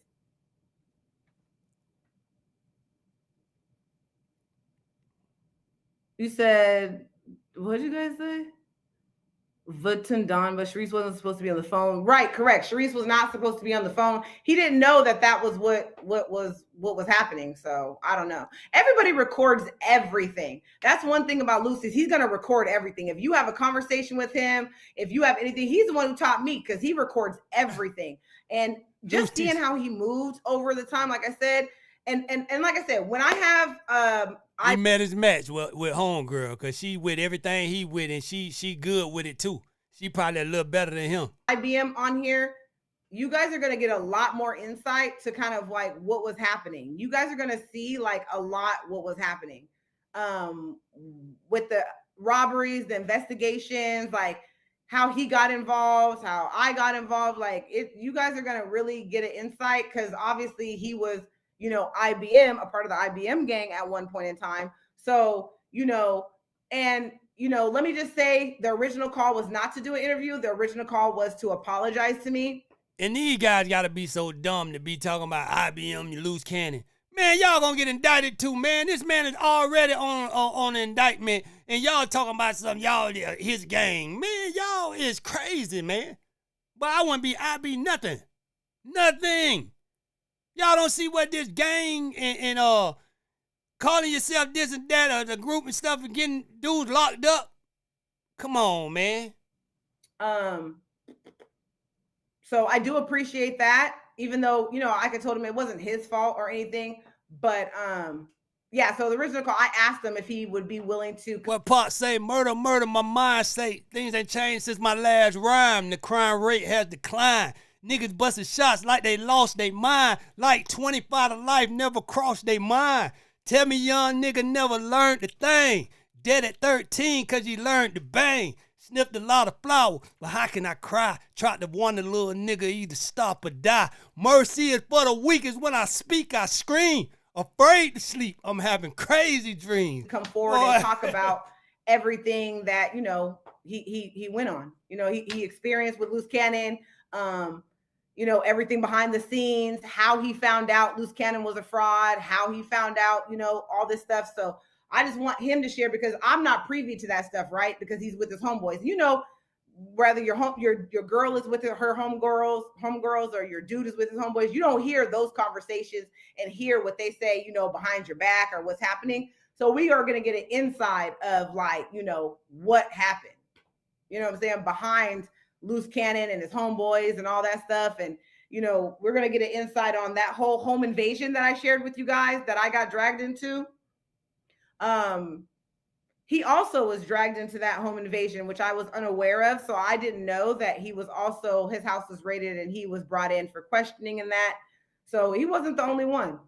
You said, what did you guys say? Vutundan, but Shereice wasn't supposed to be on the phone. Right, correct. Shereice was not supposed to be on the phone. He didn't know that was what was happening. So I don't know. Everybody records everything. That's one thing about Luce is he's gonna record everything. If you have a conversation with him, if you have anything, he's the one who taught me because he records everything. And just seeing how he moved over the time, like I said, and like I said, when I have he met his match with homegirl because she with everything he with, and she good with it too. She probably a little better than him. IBM on here, you guys are going to get a lot more insight to kind of like what was happening. You guys are going to see like a lot what was happening with the robberies, the investigations, like how he got involved, how I got involved. Like you guys are going to really get an insight because obviously he was, you know, IBM, a part of the IBM gang at one point in time. So, you know, and, you know, let me just say the original call was not to do an interview. The original call was to apologize to me. And these guys got to be so dumb to be talking about IBM, you loose cannon. Man, y'all gonna get indicted too, man. This man is already on indictment, and y'all talking about something, y'all, his gang. Man, y'all is crazy, man. But I be nothing. Nothing. Y'all don't see what this gang and calling yourself this and that, or the group and stuff, and getting dudes locked up? Come on, man. So I do appreciate that, even though, you know, I could told him it wasn't his fault or anything. But yeah, so the original call, I asked him if he would be willing to. What Pop say, murder, my mind say things ain't changed since my last rhyme. The crime rate has declined. Niggas busting shots like they lost their mind. Like 25 to life never crossed their mind. Tell me young nigga never learned the thing. Dead at 13 cause he learned to bang. Sniffed a lot of flour, but how can I cry? Tried to warn the little nigga either stop or die. Mercy is for the weakest. When I speak, I scream. Afraid to sleep. I'm having crazy dreams. Come forward and talk about everything that, you know, he went on. You know, he experienced with Luce Cannon. You know, everything behind the scenes, how he found out Luce Cannon was a fraud, how he found out, you know, all this stuff. So I just want him to share because I'm not privy to that stuff, right? Because he's with his homeboys. You know, whether your girl is with her homegirls, or your dude is with his homeboys, you don't hear those conversations and hear what they say, you know, behind your back or what's happening. So we are going to get an inside of like, you know, what happened. You know what I'm saying? Behind Luce Cannon and his homeboys and all that stuff. And, you know, we're going to get an insight on that whole home invasion that I shared with you guys that I got dragged into. He also was dragged into that home invasion, which I was unaware of. So I didn't know that he was also, his house was raided and he was brought in for questioning and that. So he wasn't the only one.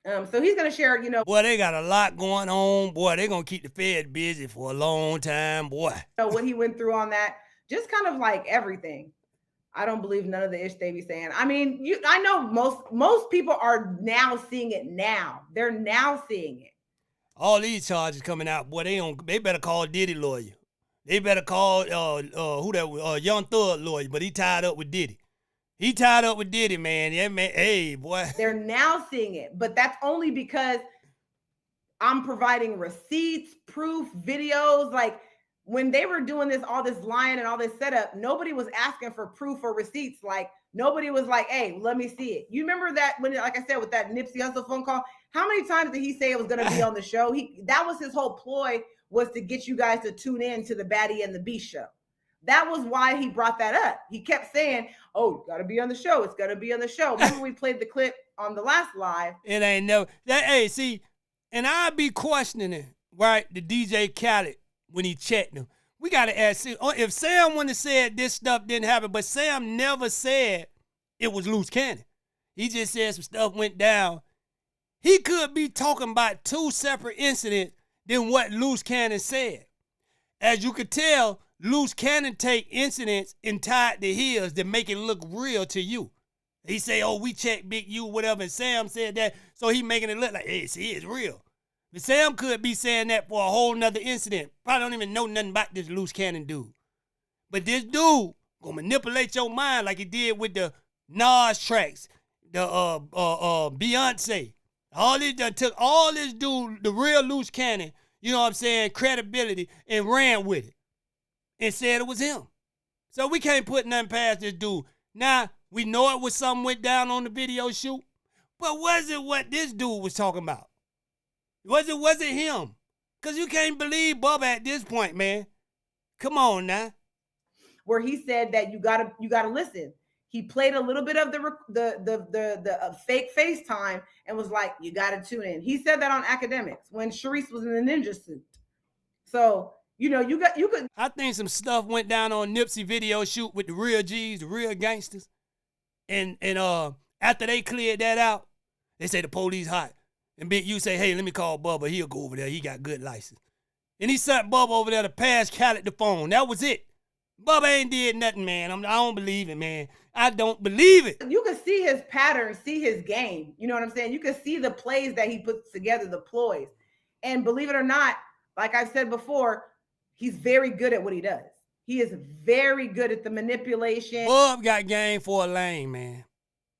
So he's going to share, you know. Boy, they got a lot going on. Boy, they're going to keep the Fed busy for a long time, boy. You know, what he went through on that, just kind of like everything. I don't believe none of the ish they be saying. I mean, I know most people are now seeing it now. They're now seeing it. All these charges coming out, boy, they better call Diddy lawyer. They better call Young Thug lawyer, but he tied up with Diddy. He tied up with Diddy, man. Yeah, man. Hey, boy. They're now seeing it, but that's only because I'm providing receipts, proof, videos. Like when they were doing this, all this lying and all this setup, nobody was asking for proof or receipts. Like nobody was like, hey, let me see it. You remember that when, like I said, with that Nipsey Hussle phone call, how many times did he say it was going to be on the show? That was his whole ploy, was to get you guys to tune in to the Baddie and the Beast show. That was why he brought that up. He kept saying, oh, got to be on the show. It's got to be on the show. Remember we played the clip on the last live. It ain't no, hey, see, and I be questioning it, right? The DJ Khaled, when he checked him. We got to ask, if Sam wouldn't have said this stuff didn't happen, but Sam never said it was Luce Cannon. He just said some stuff went down. He could be talking about two separate incidents than what Luce Cannon said. As you could tell, Luce Cannon take incidents and tie it to his that make it look real to you. He say, oh, we checked Big U, whatever, and Sam said that, so he making it look like, hey, see, it's real. But Sam could be saying that for a whole nother incident. Probably don't even know nothing about this Luce Cannon dude. But this dude gonna manipulate your mind like he did with the Nas tracks, the Beyonce. All this done took all this dude, the real Luce Cannon, you know what I'm saying, credibility, and ran with it. And said it was him. So we can't put nothing past this dude. Now, we know it was something went down on the video shoot, but was it what this dude was talking about? Was it him? Because you can't believe Bubba at this point, man. Come on now. Where he said that you gotta listen. He played a little bit of the fake FaceTime and was like, you gotta tune in. He said that on Akademiks when Shereice was in the ninja suit. So, you know, you could. I think some stuff went down on Nipsey video shoot with the real G's, the real gangsters. And after they cleared that out, they say the police hot. And Big U say, hey, let me call Bubba. He'll go over there. He got good license. And he sent Bubba over there to pass Khaled the phone. That was it. Bubba ain't did nothing, man. I don't believe it, man. I don't believe it. You can see his pattern, see his game. You know what I'm saying? You can see the plays that he puts together, the ploys. And believe it or not, like I've said before, he's very good at what he does. He is very good at the manipulation. Bub got game for a lane, man.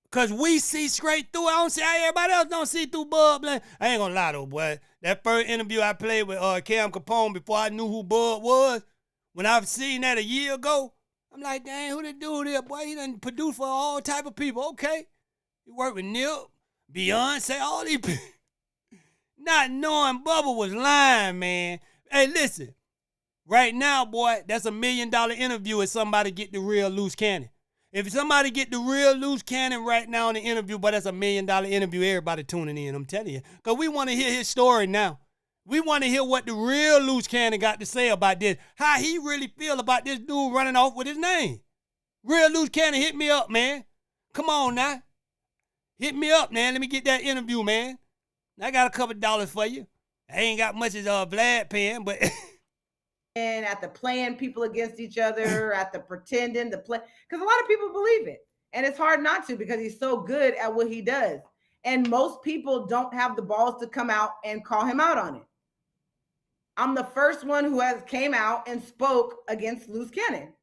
Because we see straight through. I don't see how everybody else don't see through Bub. Man. I ain't going to lie, though, boy. That first interview I played with Cam Capone before I knew who Bub was, when I've seen that a year ago, I'm like, dang, who the dude is, boy? He done produced for all type of people. Okay. He worked with Nip, Beyonce, all these people. Not knowing Bubba was lying, man. Hey, listen. Right now, boy, that's $1 million interview if somebody get the real Luce Cannon. If somebody get the real Luce Cannon right now in the interview, but that's $1 million interview, everybody tuning in, I'm telling you. Because we want to hear his story now. We want to hear what the real Luce Cannon got to say about this. How he really feel about this dude running off with his name. Real Luce Cannon, hit me up, man. Come on now. Hit me up, man. Let me get that interview, man. I got a couple dollars for you. I ain't got much as Vlad paying, but... And at the playing people against each other, at the pretending, the play, because a lot of people believe it. And it's hard not to because he's so good at what he does. And most people don't have the balls to come out and call him out on it. I'm the first one who has came out and spoke against Luce Cannon.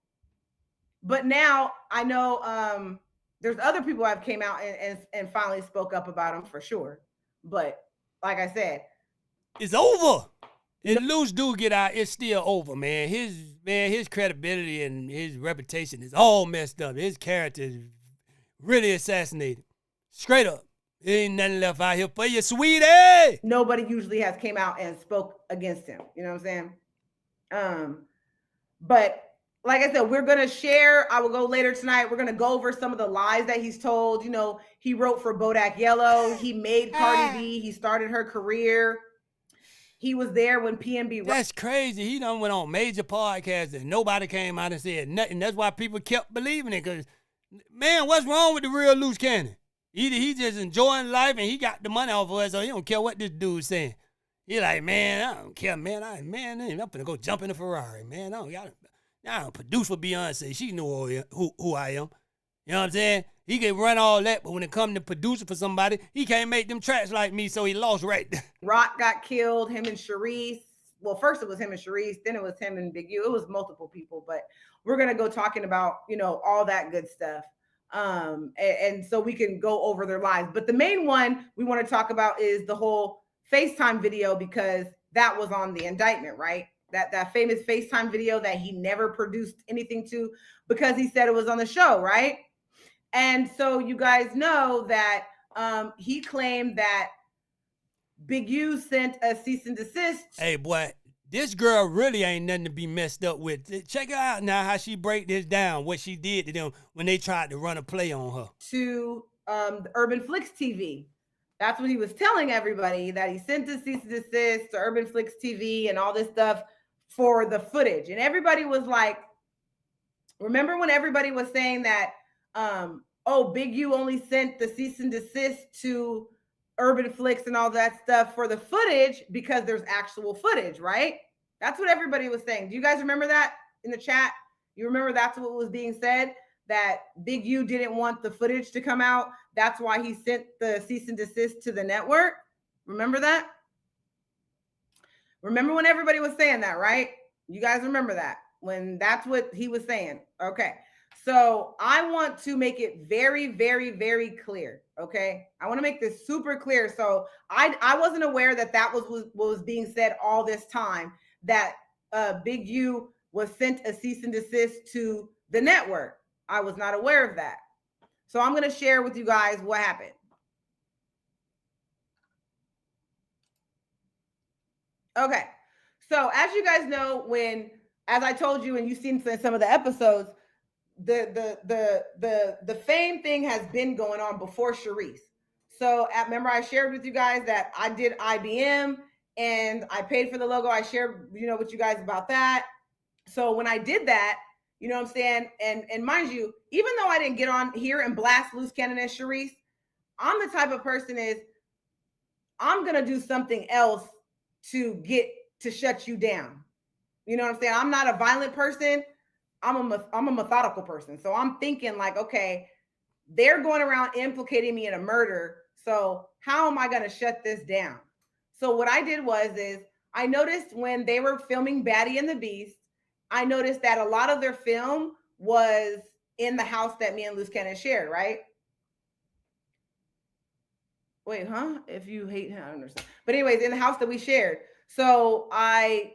But now I know there's other people who have came out and finally spoke up about him for sure. But like I said, it's over. If Luce do get out, it's still over, man. His credibility and his reputation is all messed up. His character is really assassinated. Straight up. There ain't nothing left out here for you, sweetie. Nobody usually has came out and spoke against him. You know what I'm saying? But like I said, we're going to share. I will go later tonight. We're going to go over some of the lies that he's told. You know, he wrote for Bodak Yellow. He made Cardi B. He started her career. He was there when PNB. That's crazy. He done went on major podcasts and nobody came out and said nothing. That's why people kept believing it. Because, man, what's wrong with the real Luce Cannon? Either he just enjoying life and he got the money off of us, so he don't care what this dude's saying. He like, man, I don't care, man. I'm finna go jump in a Ferrari, man. I don't produce for Beyonce. She knew who I am. You know what I'm saying? He can run all that, but when it comes to producing for somebody, he can't make them tracks like me, so he lost right there. Rock got killed, him and Shereice. Well, first it was him and Shereice, then it was him and Big U. It was multiple people, but we're going to go talking about, you know, all that good stuff. And so we can go over their lives. But the main one we want to talk about is the whole FaceTime video, because that was on the indictment, right? That famous FaceTime video that he never produced anything to because he said it was on the show, right? And so you guys know that he claimed that Big U sent a cease and desist. Hey, boy, this girl really ain't nothing to be messed up with. Check her out now, how she break this down, what she did to them when they tried to run a play on her. To the Urban Flicks TV. That's what he was telling everybody, that he sent a cease and desist to Urban Flicks TV and all this stuff for the footage. And everybody was like, remember when everybody was saying that oh, Big U only sent the cease and desist to Urban Flicks and all that stuff for the footage because there's actual footage, right? That's what everybody was saying. Do you guys remember that in the chat? You remember that's what was being said? That Big U didn't want the footage to come out. That's why he sent the cease and desist to the network. Remember that? Remember when everybody was saying that, right? You guys remember that? When that's what he was saying. Okay. So I want to make it very, very, very clear. Okay. I want to make this super clear. So I wasn't aware that that was what was being said all this time, that Big U was sent a cease and desist to the network. I was not aware of that. So I'm going to share with you guys what happened. Okay. So as you guys know, as I told you, and you've seen in some of the episodes, the fame thing has been going on before Shereice. So remember I shared with you guys that I did IBM and I paid for the logo. I shared, with you guys about that. So when I did that, you know what I'm saying? And mind you, even though I didn't get on here and blast Luce Cannon and Shereice, I'm the type of person I'm going to do something else to shut you down. You know what I'm saying? I'm not a violent person. I'm a methodical person. So I'm thinking like, okay, they're going around implicating me in a murder. So how am I going to shut this down? So what I did is I noticed when they were filming Baddie and the Beast, I noticed that a lot of their film was in the house that me and Luce Cannon shared, right? Wait, huh? If you hate him, I don't understand. But anyways, in the house that we shared. So I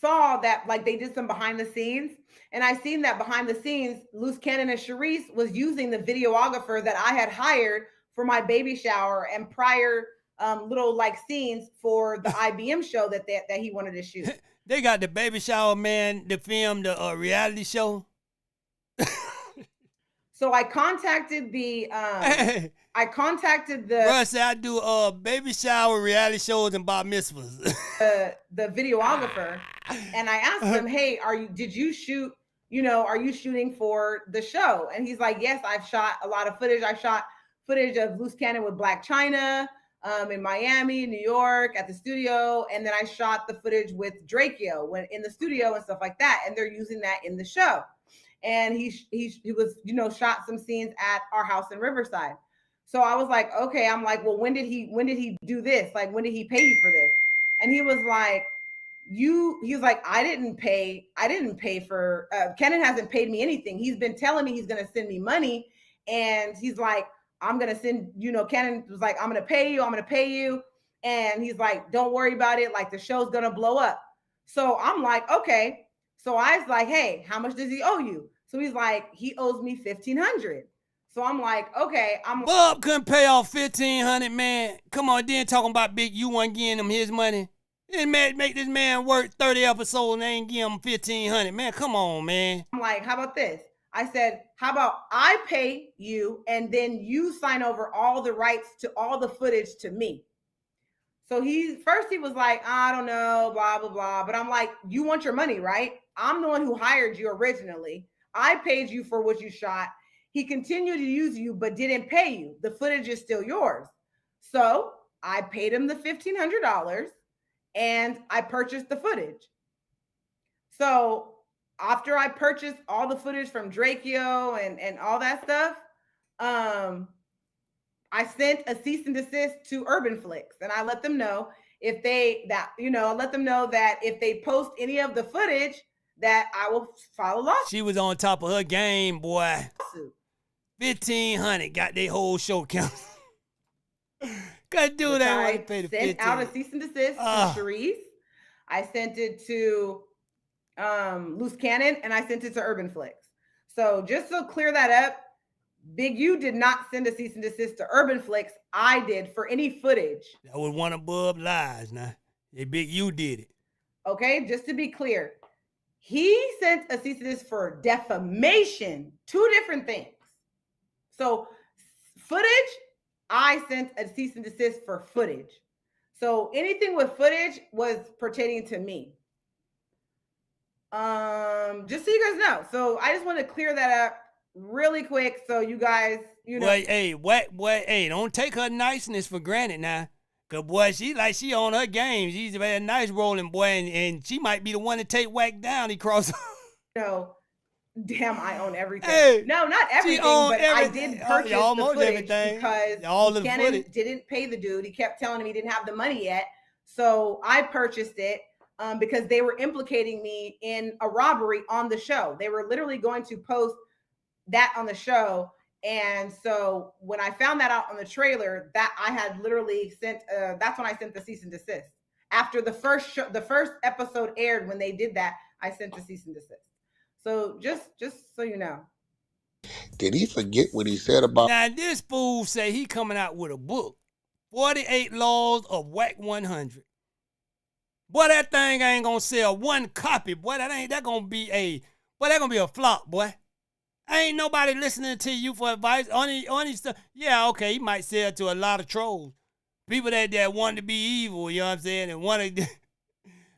saw that like they did some behind the scenes, and I seen that behind the scenes, Luce Cannon and Shereice was using the videographer that I had hired for my baby shower and prior little like scenes for the IBM show that he wanted to shoot. They got the baby shower, man, to film the reality show. So I contacted the Bro, say I do baby shower reality shows and bar mitzvahs. the videographer, and I asked him, hey, did you shoot, are you shooting for the show? And he's like, yes, I've shot a lot of footage. I shot footage of Luce Cannon with Black China in Miami, New York at the studio. And then I shot the footage with Drakeo in the studio and stuff like that. And they're using that in the show. And he was, shot some scenes at our house in Riverside. So I was like, okay, I'm like, well, when did he do this? Like, when did he pay you for this? And he was like, I didn't pay for, Kenan hasn't paid me anything. He's been telling me he's going to send me money. And he's like, I'm going to send, Kenan was like, I'm going to pay you. And he's like, don't worry about it. Like, the show's going to blow up. So I'm like, okay. So I was like, hey, how much does he owe you? So he's like, he owes me $1,500. So I'm like, okay. Bob couldn't pay off $1,500, man. Come on, then talking about Big U wasn't giving him his money. This man make this man work 30 episodes and they ain't give him $1,500. Man, come on, man. I'm like, how about this? I said, how about I pay you and then you sign over all the rights to all the footage to me? So he was like, I don't know, blah, blah, blah. But I'm like, you want your money, right? I'm the one who hired you originally. I paid you for what you shot. He continued to use you, but didn't pay you. The footage is still yours. So I paid him the $1,500 and I purchased the footage. So after I purchased all the footage from Drakeo and all that stuff, I sent a cease and desist to Urban Flicks, and I let them know if they post any of the footage that I will file a lawsuit. She was on top of her game, boy. $1,500 got their whole show counted. Could do that. I sent out a cease and desist to Shereice. I sent it to Luce Cannon, and I sent it to Urban Flicks. So just to clear that up, Big U did not send a cease and desist to Urban Flicks. I did for any footage. That was one of Bub's lies now. Hey, Big U did it. Okay, just to be clear. He sent a cease and desist for defamation. Two different things. So footage, I sent a cease and desist for footage. So anything with footage was pertaining to me. Just so you guys know. So I just want to clear that up really quick, so you guys, Boy, hey, don't take her niceness for granted now. Cause boy, she on her game. She's a very nice rolling boy, and she might be the one to take Wack down. He crossed. Damn, I own everything. Hey, no, not everything, but everything. I did purchase almost the footage everything. because all the Buchanan footage. didn't pay the dude. He kept telling him he didn't have the money yet. So I purchased it because they were implicating me in a robbery on the show. They were literally going to post that on the show. And so when I found that out on the trailer, that I had literally sent, that's when I sent the cease and desist. After the first episode aired, when they did that, I sent the cease and desist. So just so you know. Did he forget what he said about? Now this fool say he coming out with a book, 48 Laws of Wack 100. Boy, that thing ain't gonna sell one copy. Boy, that gonna be a flop, boy. Ain't nobody listening to you for advice. Only stuff. Yeah, okay, he might sell to a lot of trolls. People that want to be evil, you know what I'm saying? And want to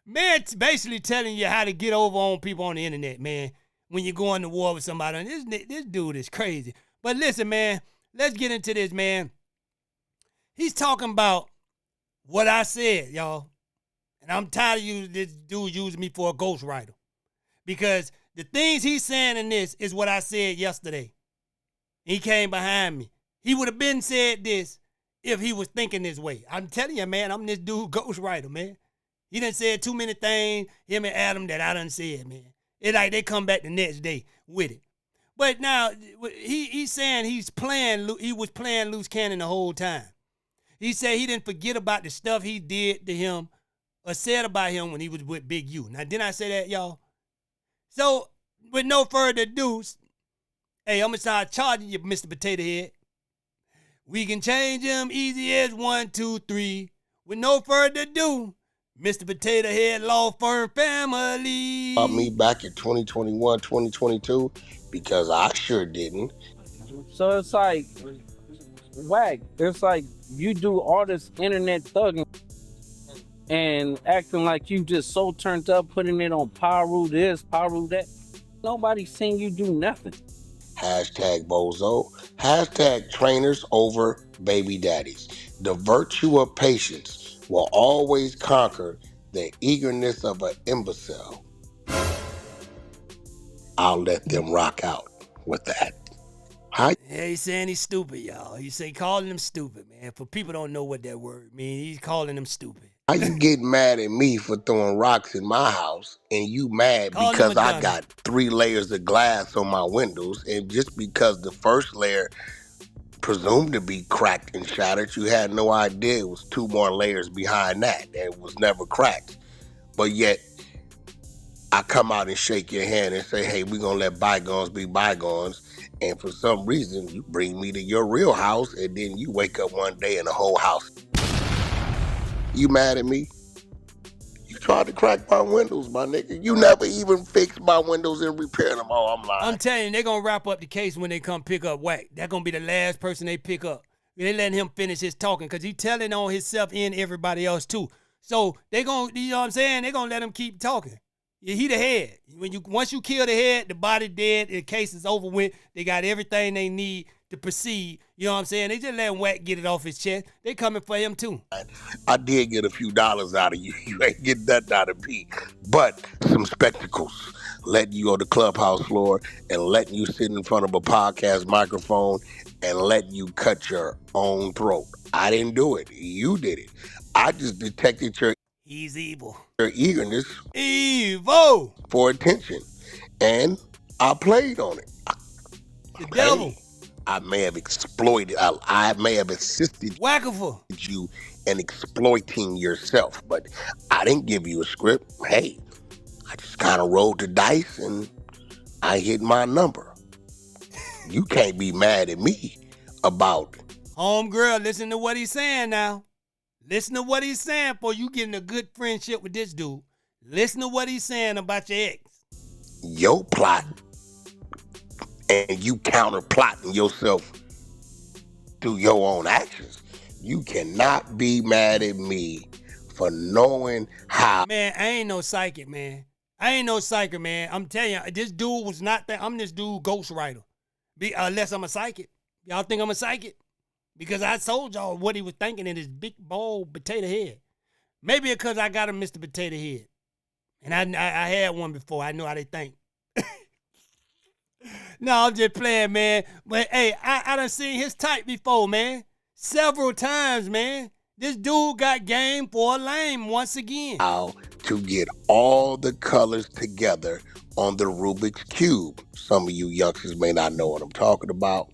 man, it's basically telling you how to get over on people on the internet, man, when you're going to war with somebody. And this dude is crazy. But listen, man, let's get into this, man. He's talking about what I said, y'all. And I'm tired of this dude using me for a ghostwriter. Because the things he's saying in this is what I said yesterday. He came behind me. He would have been said this if he was thinking this way. I'm telling you, man, I'm this dude ghostwriter, man. He done said too many things, him and Adam, that I done said, man. It's like they come back the next day with it. But now, he's saying he was playing loose cannon the whole time. He said he didn't forget about the stuff he did to him or said about him when he was with Big U. Now, didn't I say that, y'all? So, with no further ado, hey, I'm going to start charging you, Mr. Potato Head. We can change him easy as 1, 2, 3. With no further ado, Mr. Potato Head Law Firm Family. About me back in 2021, 2022, because I sure didn't. So it's like, Wack, it's like you do all this internet thugging and acting like you just so turned up, putting it on Paru this, Paru that. Nobody's seen you do nothing. Hashtag bozo. Hashtag trainers over baby daddies. The virtue of patience will always conquer the eagerness of an imbecile. I'll let them rock out with that. Hi. Yeah, he's saying he's stupid, y'all. He's calling him stupid, man. For people don't know what that word means, he's calling him stupid. How you get mad at me for throwing rocks in my house and you mad because I got 3 layers of glass on my windows, and just because the first layer presumed to be cracked and shattered, you had no idea it was 2 more layers behind that and was never cracked. But yet I come out and shake your hand and say, hey, we're gonna let bygones be bygones. And for some reason you bring me to your real house, and then you wake up one day and the whole house. You mad at me? You tried to crack my windows, my nigga. You never even fixed my windows and repaired them. Oh, I'm lying. I'm telling you, they're going to wrap up the case when they come pick up Wack. That's going to be the last person they pick up. They letting him finish his talking because he's telling on himself and everybody else too. So they going to, you know what I'm saying? They're going to let him keep talking. He the head. Once you kill the head, the body dead, the case is over with. They got everything they need to proceed. You know what I'm saying? They just letting Wack get it off his chest. They coming for him too. I did get a few dollars out of you. You ain't getting nothing out of me. But some spectacles. Letting you on the clubhouse floor and letting you sit in front of a podcast microphone and letting you cut your own throat. I didn't do it. You did it. I just detected your He's evil. Your eagerness. Evil. For attention. And I played on it. The devil. I may have exploited, I may have assisted Wackable. you in exploiting yourself, but I didn't give you a script. Hey, I just kind of rolled the dice and I hit my number. You can't be mad at me about Homegirl, listen to what he's saying now. Listen to what he's saying for you getting a good friendship with this dude. Listen to what he's saying about your ex. Your plot. And you counter-plotting yourself through your own actions. You cannot be mad at me for knowing how. Man, I ain't no psychic, man. I ain't no psychic, man. I'm telling you, this dude was not that. I'm this dude ghostwriter. Unless I'm a psychic. Y'all think I'm a psychic? Because I told y'all what he was thinking in his big, bold potato head. Maybe because I got a Mr. Potato Head. And I had one before. I know how they think. No, I'm just playing, man. But, hey, I done seen his type before, man. Several times, man. This dude got game for a lame once again. How to get all the colors together on the Rubik's Cube. Some of you youngsters may not know what I'm talking about.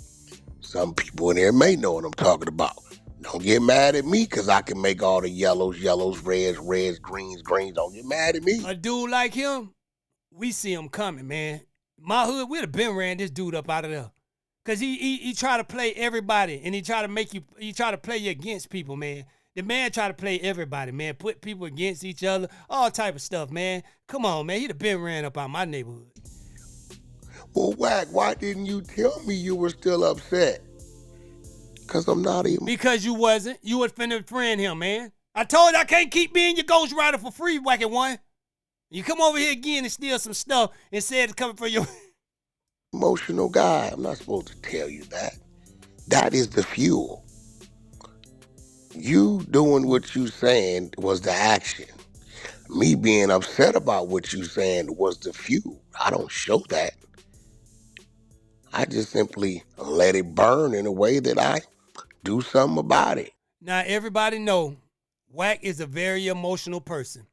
Some people in here may know what I'm talking about. Don't get mad at me because I can make all the yellows, reds, greens. Don't get mad at me. A dude like him, we see him coming, man. My hood, we'd have been ran this dude up out of there. Because he try to play everybody, and he try to play you against people, man. The man try to play everybody, man. Put people against each other, all type of stuff, man. Come on, man. He'd have been ran up out my neighborhood. Well, Wack, why didn't you tell me you were still upset? Because I'm not even. Because you wasn't. You was finna friend him, man. I told you I can't keep being your ghostwriter for free, Wacky One. You come over here again and steal some stuff and say it's coming for you. Emotional guy. I'm not supposed to tell you that. That is the fuel. You doing what you saying was the action. Me being upset about what you saying was the fuel. I don't show that. I just simply let it burn in a way that I do something about it. Now, everybody know Wack is a very emotional person.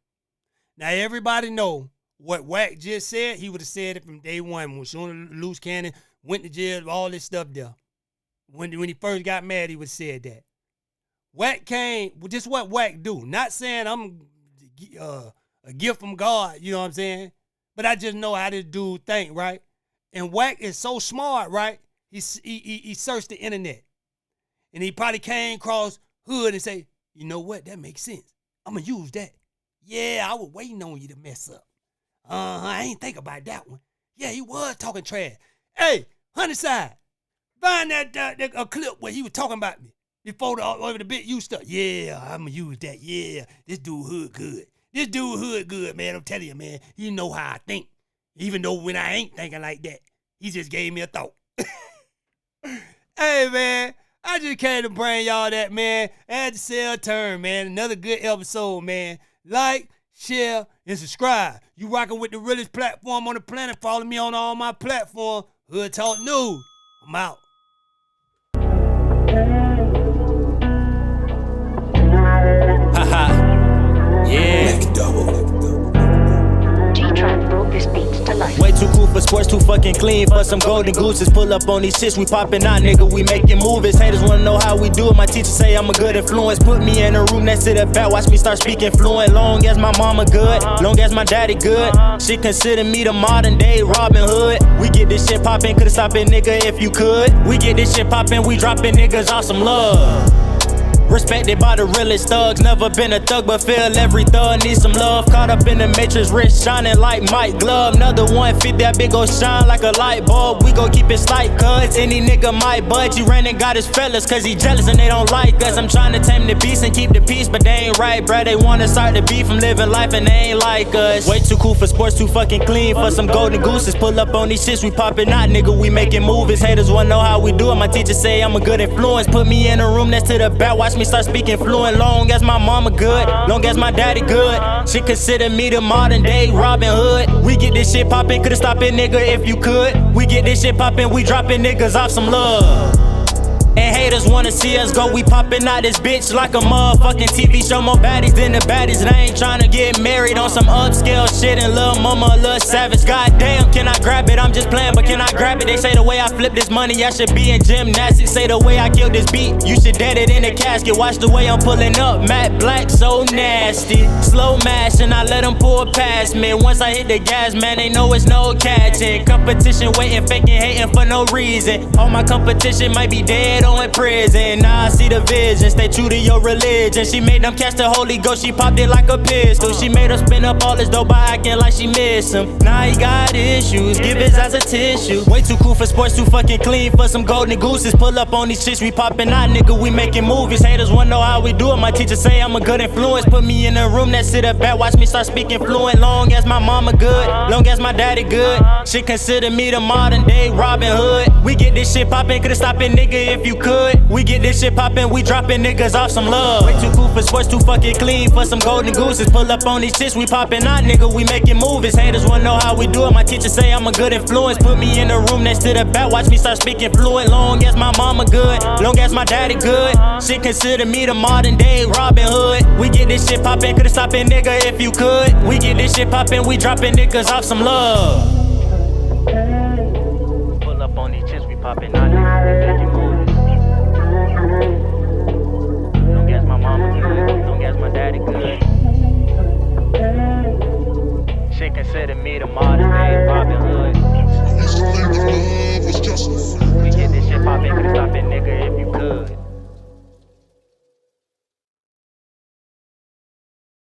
Now, everybody know what Wack just said. He would have said it from day one. When soon as Luce Cannon went to jail, all this stuff there. When he first got mad, he would have said that. Wack came, just what Wack do. Not saying I'm a gift from God, you know what I'm saying? But I just know how this dude think, right? And Wack is so smart, right? He searched the internet. And he probably came across hood and say, you know what? That makes sense. I'm going to use that. Yeah, I was waiting on you to mess up. I ain't think about that one. Yeah, he was talking trash. Hey, Honeyside, find that a clip where he was talking about me before the bit you stuff. Yeah, I'm going to use that. Yeah, this dude hood good. This dude hood good, man. I'm telling you, man. He know how I think. Even though when I ain't thinking like that, he just gave me a thought. Hey, man, I just came to bring y'all that, man. Had to sell turn, man. Another good episode, man. Like, share, and subscribe. You rocking with the realest platform on the planet. Follow me on all my platforms. Hood Talk News. I'm out. Haha. Yeah. Way too cool for sports, too fucking clean for some golden gooses. Pull up on these shits, we popping out, nigga, we making movies. Haters wanna know how we do it, my teacher say I'm a good influence. Put me in a room next to the back, watch me start speaking fluent. Long as my mama good, long as my daddy good, she consider me the modern day Robin Hood. We get this shit poppin', could've stopped it, nigga, if you could. We get this shit poppin', we dropping niggas off some love. Respected by the realest thugs. Never been a thug, but feel every thug needs some love. Caught up in the matrix, wrist shining like Mike Glove. Another 150, that big gon' shine like a light bulb. We gon' keep it slight, cuz any nigga might budge. He ran and got his fellas, cause he jealous and they don't like us. I'm trying to tame the beast and keep the peace, but they ain't right, bruh. They wanna start the beef from living life and they ain't like us. Way too cool for sports, too fucking clean for some golden gooses. Pull up on these shits, we popping out, nigga, we making movies. Haters wanna know how we do it, my teacher say I'm a good influence. Put me in a room next to the back, watch me start speaking fluent. Long as my mama good, long as my daddy good, she consider me the modern day Robin Hood. We get this shit poppin', could've stopped it, nigga, if you could. We get this shit poppin', we dropping niggas off some love. And haters wanna see us go, we poppin' out this bitch like a motherfucking TV show. More baddies than the baddies, they ain't tryna get married on some upscale shit. And lil' mama, a little savage, goddamn, can I grab it? I'm just playing, but can I grab it? They say the way I flip this money, I should be in gymnastics. Say the way I killed this beat, you should dead it in the casket. Watch the way I'm pulling up, matte black, so nasty. Slow mashing, I let them pull past me. Once I hit the gas, man, they know it's no catching. Competition waiting, faking, hating for no reason. All my competition might be dead ghetto in prison. Now I see the vision, stay true to your religion. She made them catch the Holy Ghost, she popped it like a pistol. She made her spin up all his dough by acting like she miss him. Now he got issues, give his eyes a tissue. Way too cool for sports, too fucking clean for some golden gooses. Pull up on these shits, we popping out, nigga, we making movies. Haters wanna know how we do it, my teacher say I'm a good influence. Put me in a room that sit up back, watch me start speaking fluent. Long as my mama good, long as my daddy good. Shit consider me the modern day Robin Hood. We get this shit poppin', could've stopped it, nigga, if you could. We get this shit poppin', we dropping niggas off some love. Way too cool for sports, too fucking clean for some golden gooses. Pull up on these shits, we poppin' out, nigga, we making movies. Haters wanna know how we do it, my teacher say I'm a good influence. Put me in a room next to the back, watch me start speaking fluent. Long as my mama good, long as my daddy good. Shit consider me the modern day Robin Hood. We get this shit poppin', could've stopped it, nigga, if you could. We get this shit poppin', we dropping niggas off some love. Pull up on these chicks, we poppin' out, nigga, we making movies.